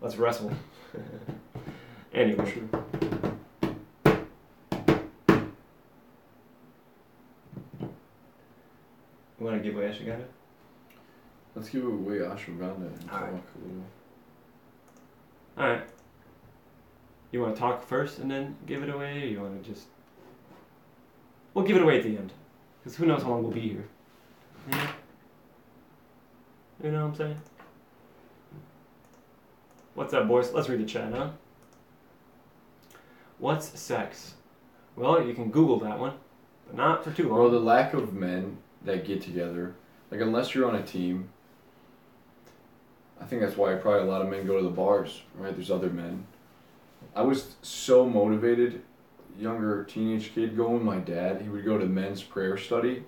let's wrestle. Anyway. Sure. You want to give away Ashwagandha? Let's give away Ashwagandha and talk a little. Alright. You want to talk first and then give it away, or you want to just... We'll give it away at the end. Because who knows how long we'll be here. Yeah. You know what I'm saying? What's up, boys? Let's read the chat, huh? What's sex? Well, you can Google that one, but not for too long. Well, the lack of men that get together, like unless you're on a team, I think that's why probably a lot of men go to the bars, right? There's other men. I was so motivated, younger teenage kid, going with my dad. He would go to men's prayer study,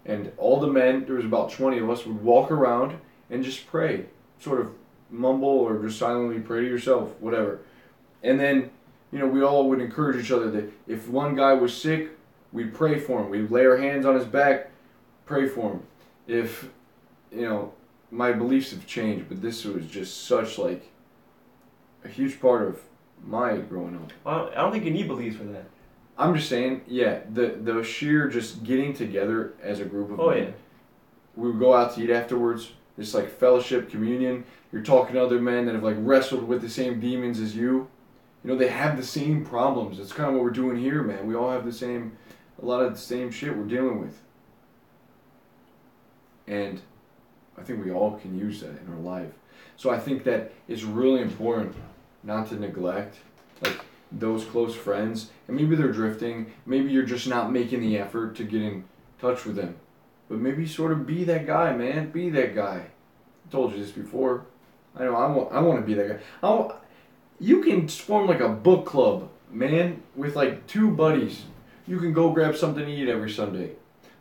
and all the men, there was about 20 of us, would walk around and just pray, sort of mumble or just silently pray to yourself, whatever. And then, we all would encourage each other that if one guy was sick, we'd pray for him. We'd lay our hands on his back, pray for him. If, my beliefs have changed, but this was just such like a huge part of my growing up. Well, I don't think you need beliefs for that. I'm just saying, yeah, the sheer just getting together as a group of men. Yeah. We would go out to eat afterwards. It's like fellowship, communion. You're talking to other men that have like wrestled with the same demons as you. They have the same problems. It's kind of what we're doing here, man. We all have a lot of the same shit we're dealing with. And I think we all can use that in our life. So I think that it's really important not to neglect like those close friends. And maybe they're drifting. Maybe you're just not making the effort to get in touch with them. But maybe sort of be that guy, man. Be that guy. I told you this before. I know I want to be that guy. You can form like a book club, man, with like 2 buddies. You can go grab something to eat every Sunday.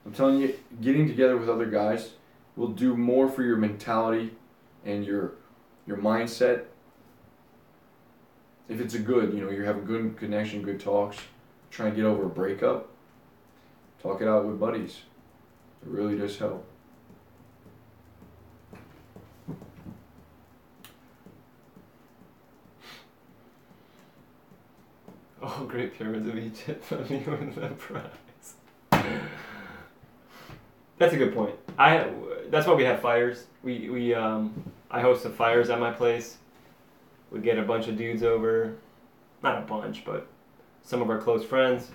I'm telling you, getting together with other guys will do more for your mentality and your mindset. If it's a good, you're having good connection, good talks, trying to get over a breakup, talk it out with buddies. It really does help. Great Pyramids of Egypt from you the prize. That's a good point. That's why we have fires. I host the fires at my place. We get a bunch of dudes over, not a bunch, but some of our close friends,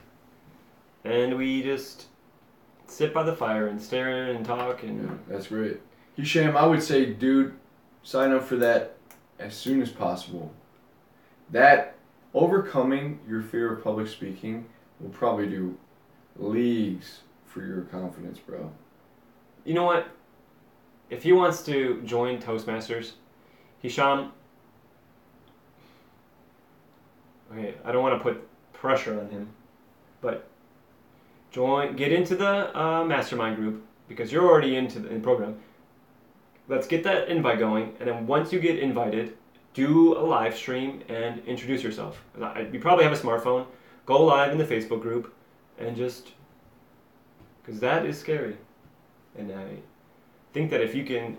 and we just sit by the fire and stare and talk and. Yeah, that's great. Hisham, I would say, dude, sign up for that as soon as possible. That overcoming your fear of public speaking will probably do leagues for your confidence, bro. You know what? If he wants to join Toastmasters, Hisham. Okay, I don't want to put pressure on him, but get into the mastermind group because you're already into the program. Let's get that invite going, and then once you get invited, do a live stream and introduce yourself. You probably have a smartphone. Go live in the Facebook group, and just because that is scary, and I think that if you can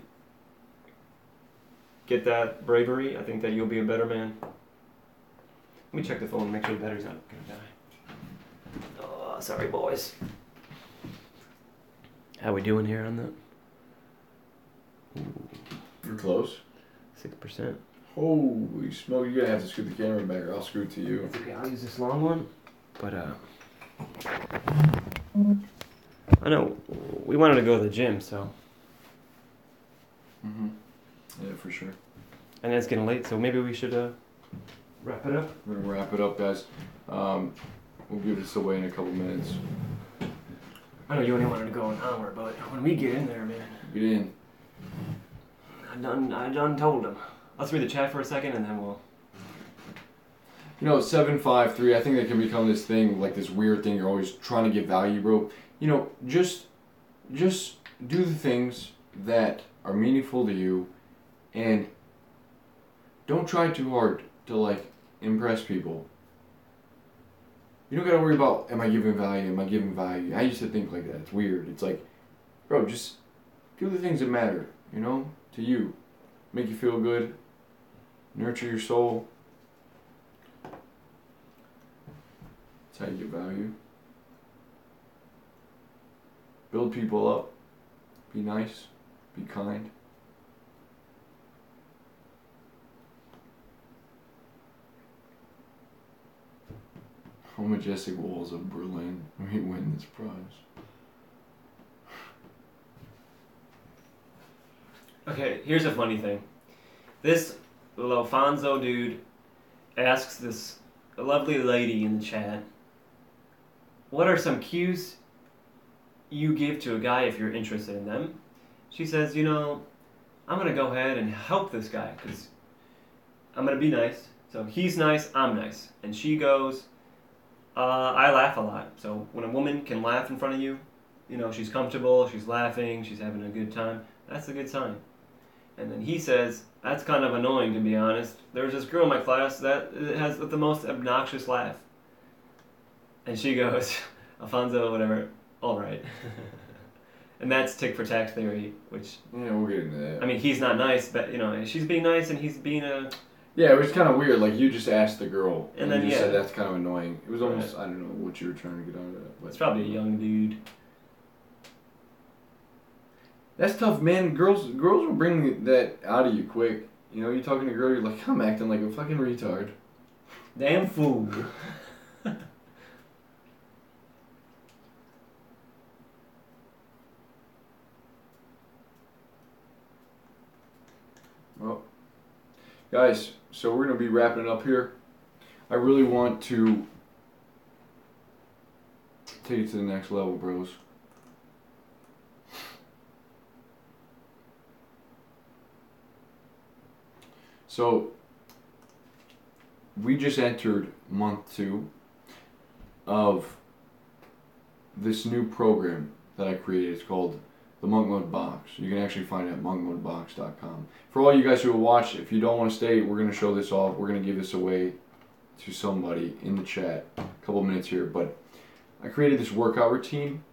get that bravery, I think that you'll be a better man. Let me check the phone and make sure the battery's not gonna die. Oh, sorry, boys. How we doing here on that? You're close. 6%. Holy smoke, you're gonna have to scoot the camera back or I'll scoot to you. It's okay, I'll use this long one. But, I know, we wanted to go to the gym, so. Mm-hmm. Yeah, for sure. And it's getting late, so maybe we should, wrap it up. We're gonna wrap it up, guys. We'll give this away in a couple minutes. I know you only wanted to go an hour, but when we get in there, man. Get in. I done told him. Let's read the chat for a second and then we'll. You know, 753, I think that can become this thing, like this weird thing you're always trying to get value, bro. You know, just do the things that are meaningful to you and don't try too hard to, like, impress people. You don't gotta worry about, am I giving value, am I giving value? I used to think like that, it's weird. It's like, bro, just do the things that matter, you know, to you. Make you feel good, nurture your soul. That's how you get value. Build people up, be nice, be kind. How majestic walls of Berlin. We win this prize. Okay, here's a funny thing. This Lofonso dude asks this lovely lady in the chat, what are some cues you give to a guy if you're interested in them? She says, you know, I'm going to go ahead and help this guy because I'm going to be nice. So he's nice, I'm nice. And she goes, I laugh a lot. So when a woman can laugh in front of you, you know, she's comfortable, she's laughing, she's having a good time, that's a good sign. And then he says, that's kind of annoying to be honest. There's this girl in my class that has the most obnoxious laugh. And she goes, Alfonso, whatever, alright. And that's tick for tack theory, which... Yeah, we'll get into that. I mean, he's not nice, but, you know, she's being nice and he's being a... Yeah, it was kind of weird. Like, you just asked the girl, and then, you yeah. said that's kind of annoying. It was almost, Right. I don't know what you were trying to get out of that. But It's probably a young dude. that's tough, man. Girls will bring that out of you quick. You know, you're talking to a girl, you're like, I'm acting like a fucking retard. Damn fool. Well, guys, so we're going to be wrapping it up here. I really want to take it to the next level, bros. So, we just entered month 2 of this new program that I created. It's called the Monk Mode Box. You can actually find it at monkmodebox.com. For all you guys who will watch, if you don't want to stay, we're going to show this off. We're going to give this away to somebody in the chat. A couple minutes here. But I created this workout routine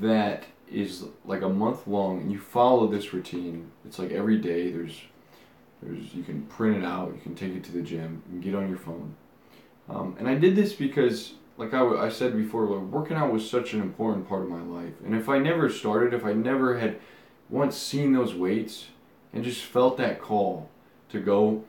that is like a month long, and you follow this routine. It's like every day. There's you can print it out. You can take it to the gym. You can get on your phone. And I did this because, like I said before, like, working out was such an important part of my life. And if I never started, if I never had once seen those weights and just felt that call to go,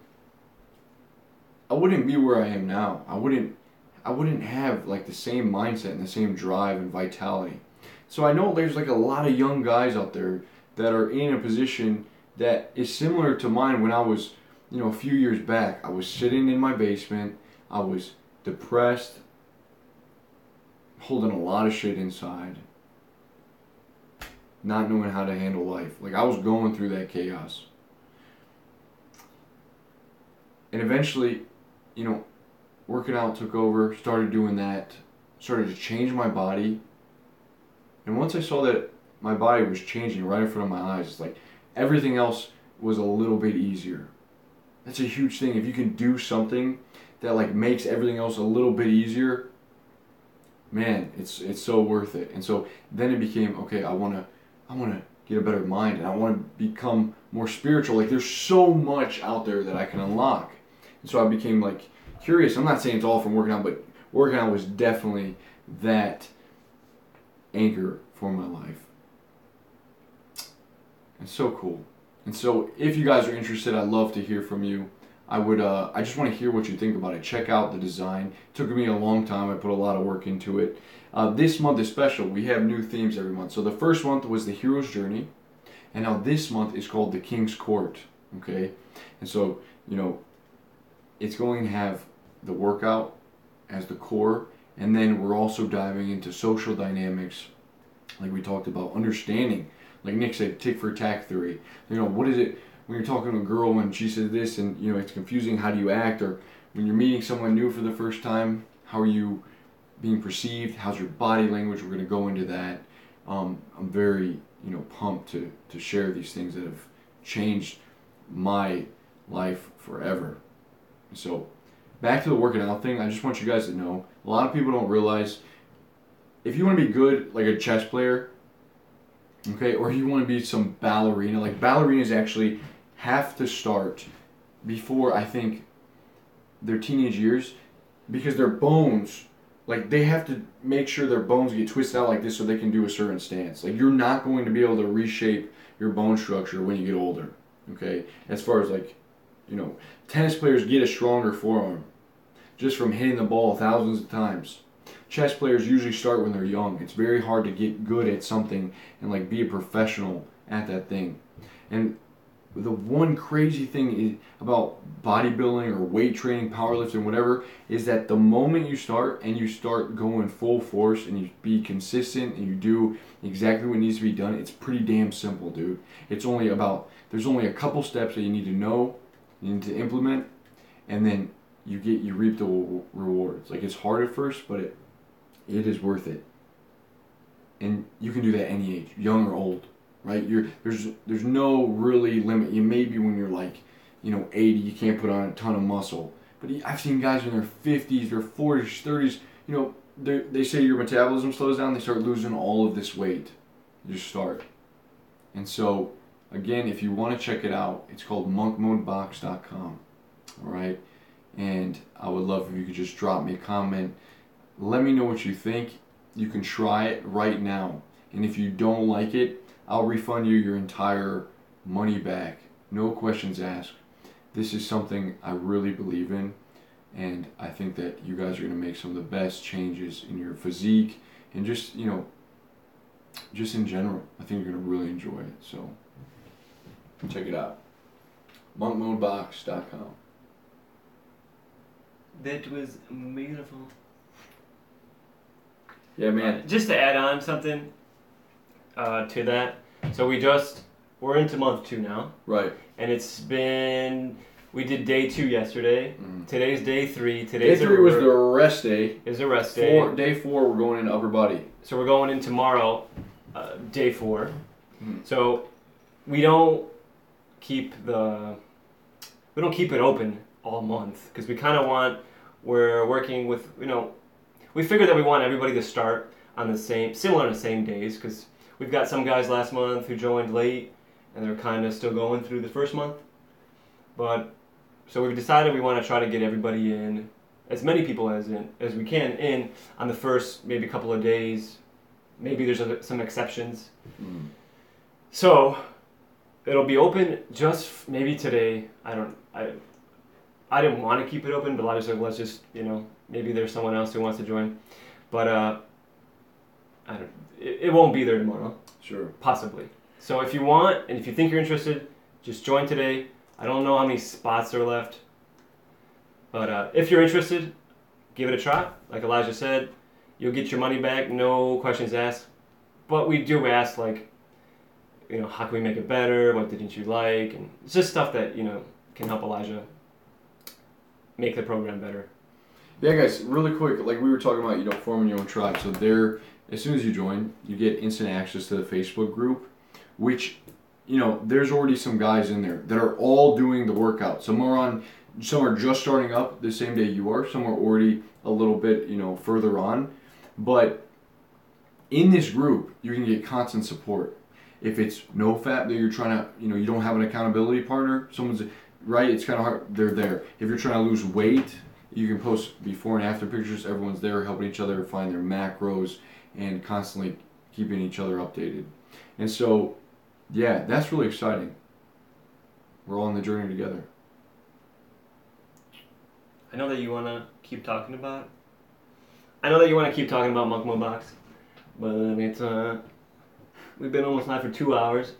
I wouldn't be where I am now. I wouldn't have like the same mindset and the same drive and vitality. So I know there's like a lot of young guys out there that are in a position that is similar to mine when I was, a few years back. I was sitting in my basement. I was depressed, holding a lot of shit inside, not knowing how to handle life. Like, I was going through that chaos. And eventually, working out took over, started doing that, started to change my body. And once I saw that my body was changing right in front of my eyes, it's like everything else was a little bit easier. That's a huge thing. If you can do something that like makes everything else a little bit easier, man, it's so worth it. And so then it became, okay, I wanna get a better mind, and I wanna become more spiritual. Like, there's so much out there that I can unlock. And so I became like curious. I'm not saying it's all from working out, but working out was definitely that anchor for my life. It's so cool. And so if you guys are interested, I'd love to hear from you. I just want to hear what you think about it. Check out the design. It took me a long time. I put a lot of work into it. This month is special. We have new themes every month. So the first month was the hero's journey, and now this month is called the King's Court. Okay, and so it's going to have the workout as the core, and then we're also diving into social dynamics, like we talked about, understanding. Like Nick said, tick for tack theory. What is it when you're talking to a girl and she says this and it's confusing, how do you act? Or when you're meeting someone new for the first time, how are you being perceived? How's your body language? We're going to go into that. I'm very, pumped to share these things that have changed my life forever. So back to the working out thing, I just want you guys to know, a lot of people don't realize, if you want to be good like a chess player, okay, or you want to be some ballerina, like ballerinas actually have to start before, I think, their teenage years, because their bones, like, they have to make sure their bones get twisted out like this so they can do a certain stance. Like, you're not going to be able to reshape your bone structure when you get older, okay? As far as like, tennis players get a stronger forearm just from hitting the ball thousands of times. Chess players usually start when they're young. It's very hard to get good at something and like be a professional at that thing. And the one crazy thing about bodybuilding or weight training, powerlifting, whatever, is that the moment you start and you start going full force and you be consistent and you do exactly what needs to be done, it's pretty damn simple, dude. There's only a couple steps that you need to know, you need to implement, and then you reap the rewards. Like, it's hard at first, but it is worth it. And you can do that at any age, young or old, right? There's no really limit. You maybe when you're like, 80, you can't put on a ton of muscle. But I've seen guys in their 50s, their 40s, 30s, they say your metabolism slows down, they start losing all of this weight. You just start. And so, again, if you want to check it out, it's called monkmodebox.com. All right? And I would love if you could just drop me a comment. Let me know what you think. You can try it right now. And if you don't like it, I'll refund you your entire money back. No questions asked. This is something I really believe in. And I think that you guys are going to make some of the best changes in your physique and just, just in general. I think you're going to really enjoy it. So check it out. monkmodebox.com. That was beautiful. Yeah, man. Just to add on something to that. So we're into month 2 now. Right. And we did day 2 yesterday. Mm. Today's day 3. Day 3 was the rest day. Is a rest day. Day 4, we're going into upper body. So we're going in tomorrow, day 4. Mm. So we don't keep it open all month, because we kind of we're working with, we figured that we want everybody to start on the same days, because we've got some guys last month who joined late and they're kind of still going through the first month. But so we've decided we want to try to get everybody in as many people as we can in on the first maybe couple of days. Maybe there's some exceptions. Mm. So it'll be open just maybe today. I didn't want to keep it open, but I was like, let's just, maybe there's someone else who wants to join. But it won't be there tomorrow. Sure. Possibly. So if you want, and if you think you're interested, just join today. I don't know how many spots are left. But if you're interested, give it a try. Like Elijah said, you'll get your money back, no questions asked. But we do ask, like, how can we make it better? What didn't you like? And it's just stuff that, can help Elijah make the program better. Yeah, guys, really quick, like we were talking about, forming your own tribe. So there, as soon as you join, you get instant access to the Facebook group, which, there's already some guys in there that are all doing the workout. Some are just starting up the same day you are. Some are already a little bit, further on. But in this group, you can get constant support. If it's no fat that you're trying to, you don't have an accountability partner, someone's, right, it's kind of hard, they're there. If you're trying to lose weight, you can post before and after pictures. Everyone's there helping each other find their macros and constantly keeping each other updated. And so, yeah, that's really exciting. We're all on the journey together. I know that you want to keep talking about Monk Mode Box, but we've been almost live for 2 hours.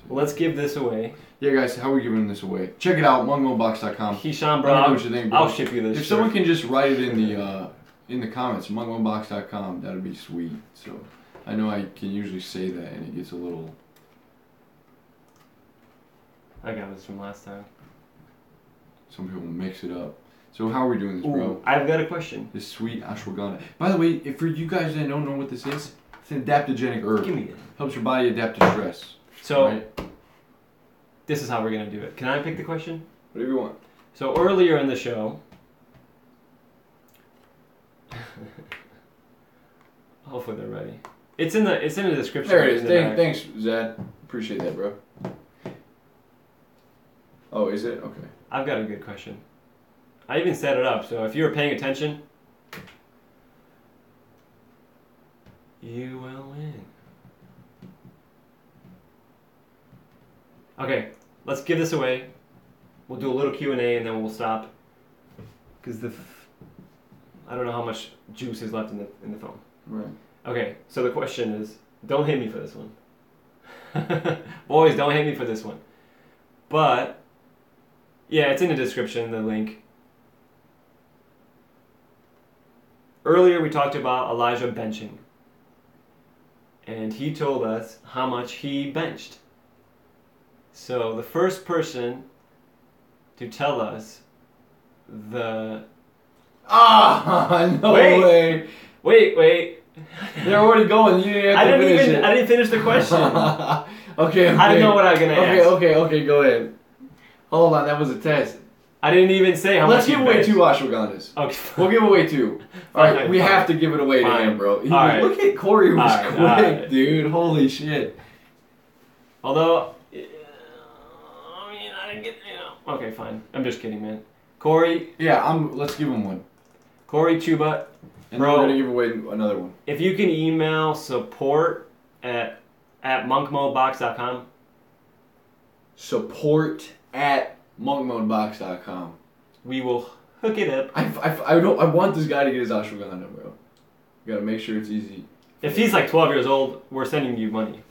Well, let's give this away. Yeah, guys, how are we giving this away? Check it out, monkmodebox.com. Keyshawn, bro, Let me know what you think, bro. I'll ship you this. If someone can just write it in the comments, monkmodebox.com, that'd be sweet. So I know I can usually say that, and it gets a little. I got this from last time. Some people mix it up. So how are we doing this, bro? Ooh, I've got a question. This sweet ashwagandha. By the way, if for you guys that don't know what this is, it's an adaptogenic herb. Give me it. Helps your body adapt to stress. So, right? This is how we're going to do it. Can I pick the question? Whatever you want. So earlier in the show, hopefully they're ready. It's in the description. There it is. Thanks, Zad. Appreciate that, bro. Oh, is it? Okay. I've got a good question. I even set it up, so if you were paying attention, you will win. Okay, let's give this away. We'll do a little Q&A and then we'll stop. Because I don't know how much juice is left in the phone. Right. Okay, so the question is, don't hit me for this one. Boys, don't hit me for this one. But, yeah, it's in the description, the link. Earlier we talked about Elijah benching. And he told us how much he benched. So the first person to tell us the... No way! Wait. They're already going. You didn't have to finish it. I didn't finish the question. Okay. I didn't know what I was going to ask. Okay, go ahead. Hold on, that was a test. I didn't even say how Let's much. give away 2 ashwagandhas. Okay. We'll give away 2. Alright, we have to give it away to him, bro. Look at Corey was quick, dude. Holy shit. Although, I didn't get, Okay, fine. I'm just kidding, man. Corey. Yeah, let's give him one. Corey Chuba. And then we're going to give away another one. If you can email support at monkmodebox.com. Support at monkmodebox.com. We will hook it up. I want this guy to get his ashwagandha, bro. You gotta make sure it's easy. If he's like 12 years old, we're sending you money.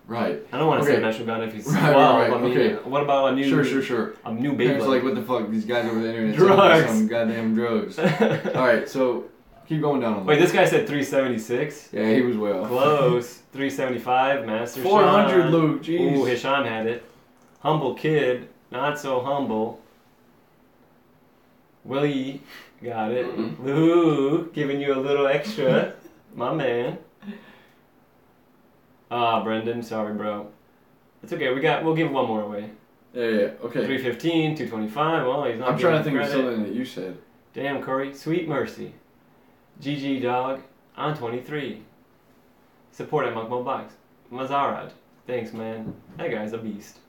Right. I don't want to send ashwagandha if he's 12. Right. I mean, what about a new... Sure. A new baby. It's like, what the fuck? These guys over the internet drugs. Some goddamn drugs. Alright, so keep going down on Wait, this guy said 376. Yeah, he was way off. Close. 375. Master 400, Sean. Luke. Jeez. Ooh, Hisham had it. Humble kid. Not so humble. Willie got it. Luke giving you a little extra. My man. Brendan, sorry, bro. It's okay. We'll give one more away. Yeah. Okay. 315, 225. Well, he's not. I'm trying to think credit. of something that you said. Damn, Corey. Sweet mercy. GG dog on 23. Support at Monk Mode Box. Mazarad. Thanks, man. That guy's a beast.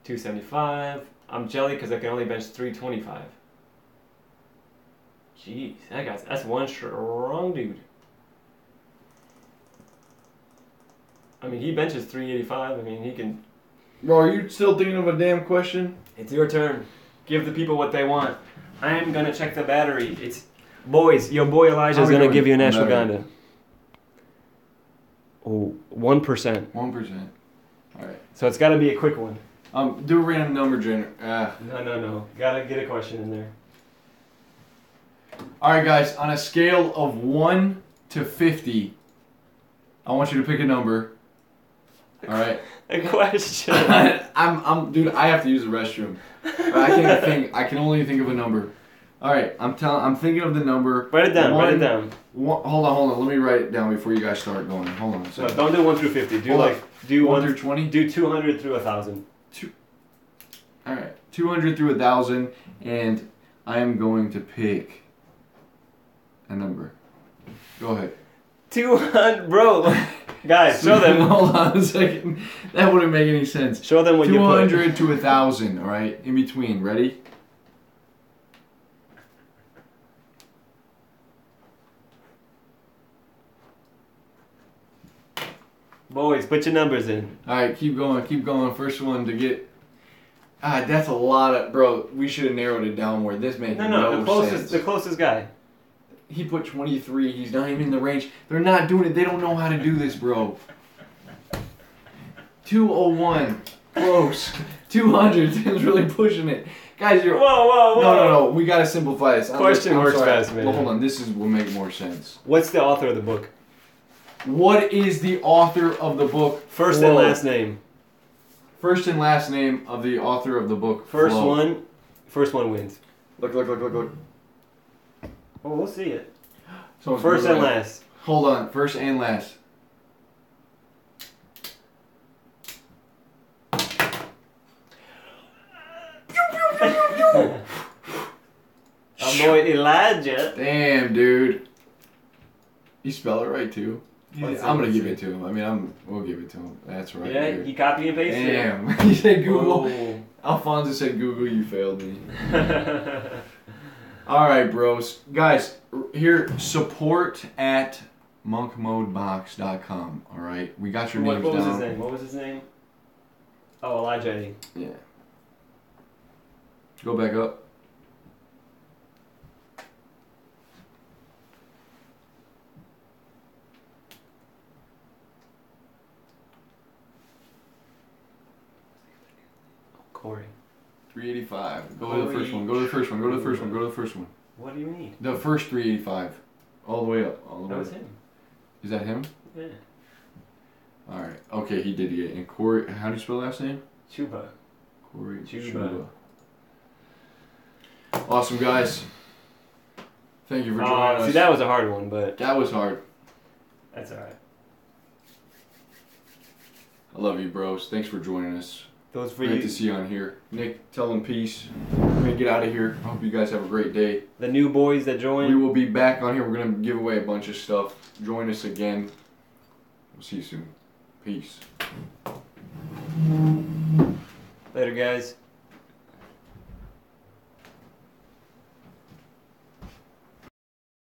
275. I'm jelly because I can only bench 325. Jeez, that's one strong dude. I mean, he benches 385. I mean, he can. Bro, are you still thinking of a damn question? It's your turn. Give the people what they want. I am gonna check the battery. It's boys. Your boy Elijah is gonna give you an ashwagandha. Oh, 1%. 1%. All right. So it's got to be a quick one. Do a random number generator. No. Gotta get a question in there. All right, guys. On a scale of 1 to 50, I want you to pick a number. All right. A question. Dude. I have to use the restroom. I can only think of a number. All right. I'm thinking of the number. Write it down. Write it down. Hold on. Let me write it down before you guys start going. Hold on a No, second. don't do 1 through 50. Do 1 through 20. Do 200 through 1,000. All right. 200 through 1,000, and I am going to pick a number. Go ahead. 200, bro. Guys, show them. Hold on a second. That wouldn't make any sense. Show them what you put. 200 to 1,000. All right. In between. Ready? Boys, put your numbers in. All right. Keep going. First one to get. That's a lot of, bro. We should have narrowed it down more. This makes no sense. The closest guy. He put 23. He's not even in the range. They're not doing it. They don't know how to do this, bro. 201. Close. 200. Tim's really pushing it. Guys, you're... Whoa. No. We got to simplify this. Question works fast, man. Well, hold on. This will make more sense. What's the author of the book? What is the author of the book? First and last name. First and last name of the author of the book. First one wins. Look. Oh, we'll see it. So first and last. Hold on. First and last. Our boy Elijah. Damn, dude. You spell it right too. I'm gonna give it to him. I mean, we'll give it to him. That's right. Yeah, dude. he copy and pasted. Damn. He said Google. Oh. Alfonso said Google. You failed me. All right, bros. Guys, here support at monkmodebox.com. All right, we got your names down. What was his name? Oh, Elijah A. Yeah. Go back up. Corey. 385. Go to the first one. Go to the first one. Go to the first one. Go to the first one. What do you mean? The first 385. All the way up. All the way That was up. him. Is that him? Yeah. Alright. Okay, he did get it. And Corey, how do you spell last name? Chuba. Corey Chuba. Awesome, guys. Thank you for joining us. See, that was a hard one, but... That was hard. That's alright. I love you, bros. Thanks for joining us. Those for Great you. to see you on here. Nick, tell them peace. We're going to get out of here. I hope you guys have a great day. The new boys that joined. We will be back on here. We're going to give away a bunch of stuff. Join us again. We'll see you soon. Peace. Later, guys.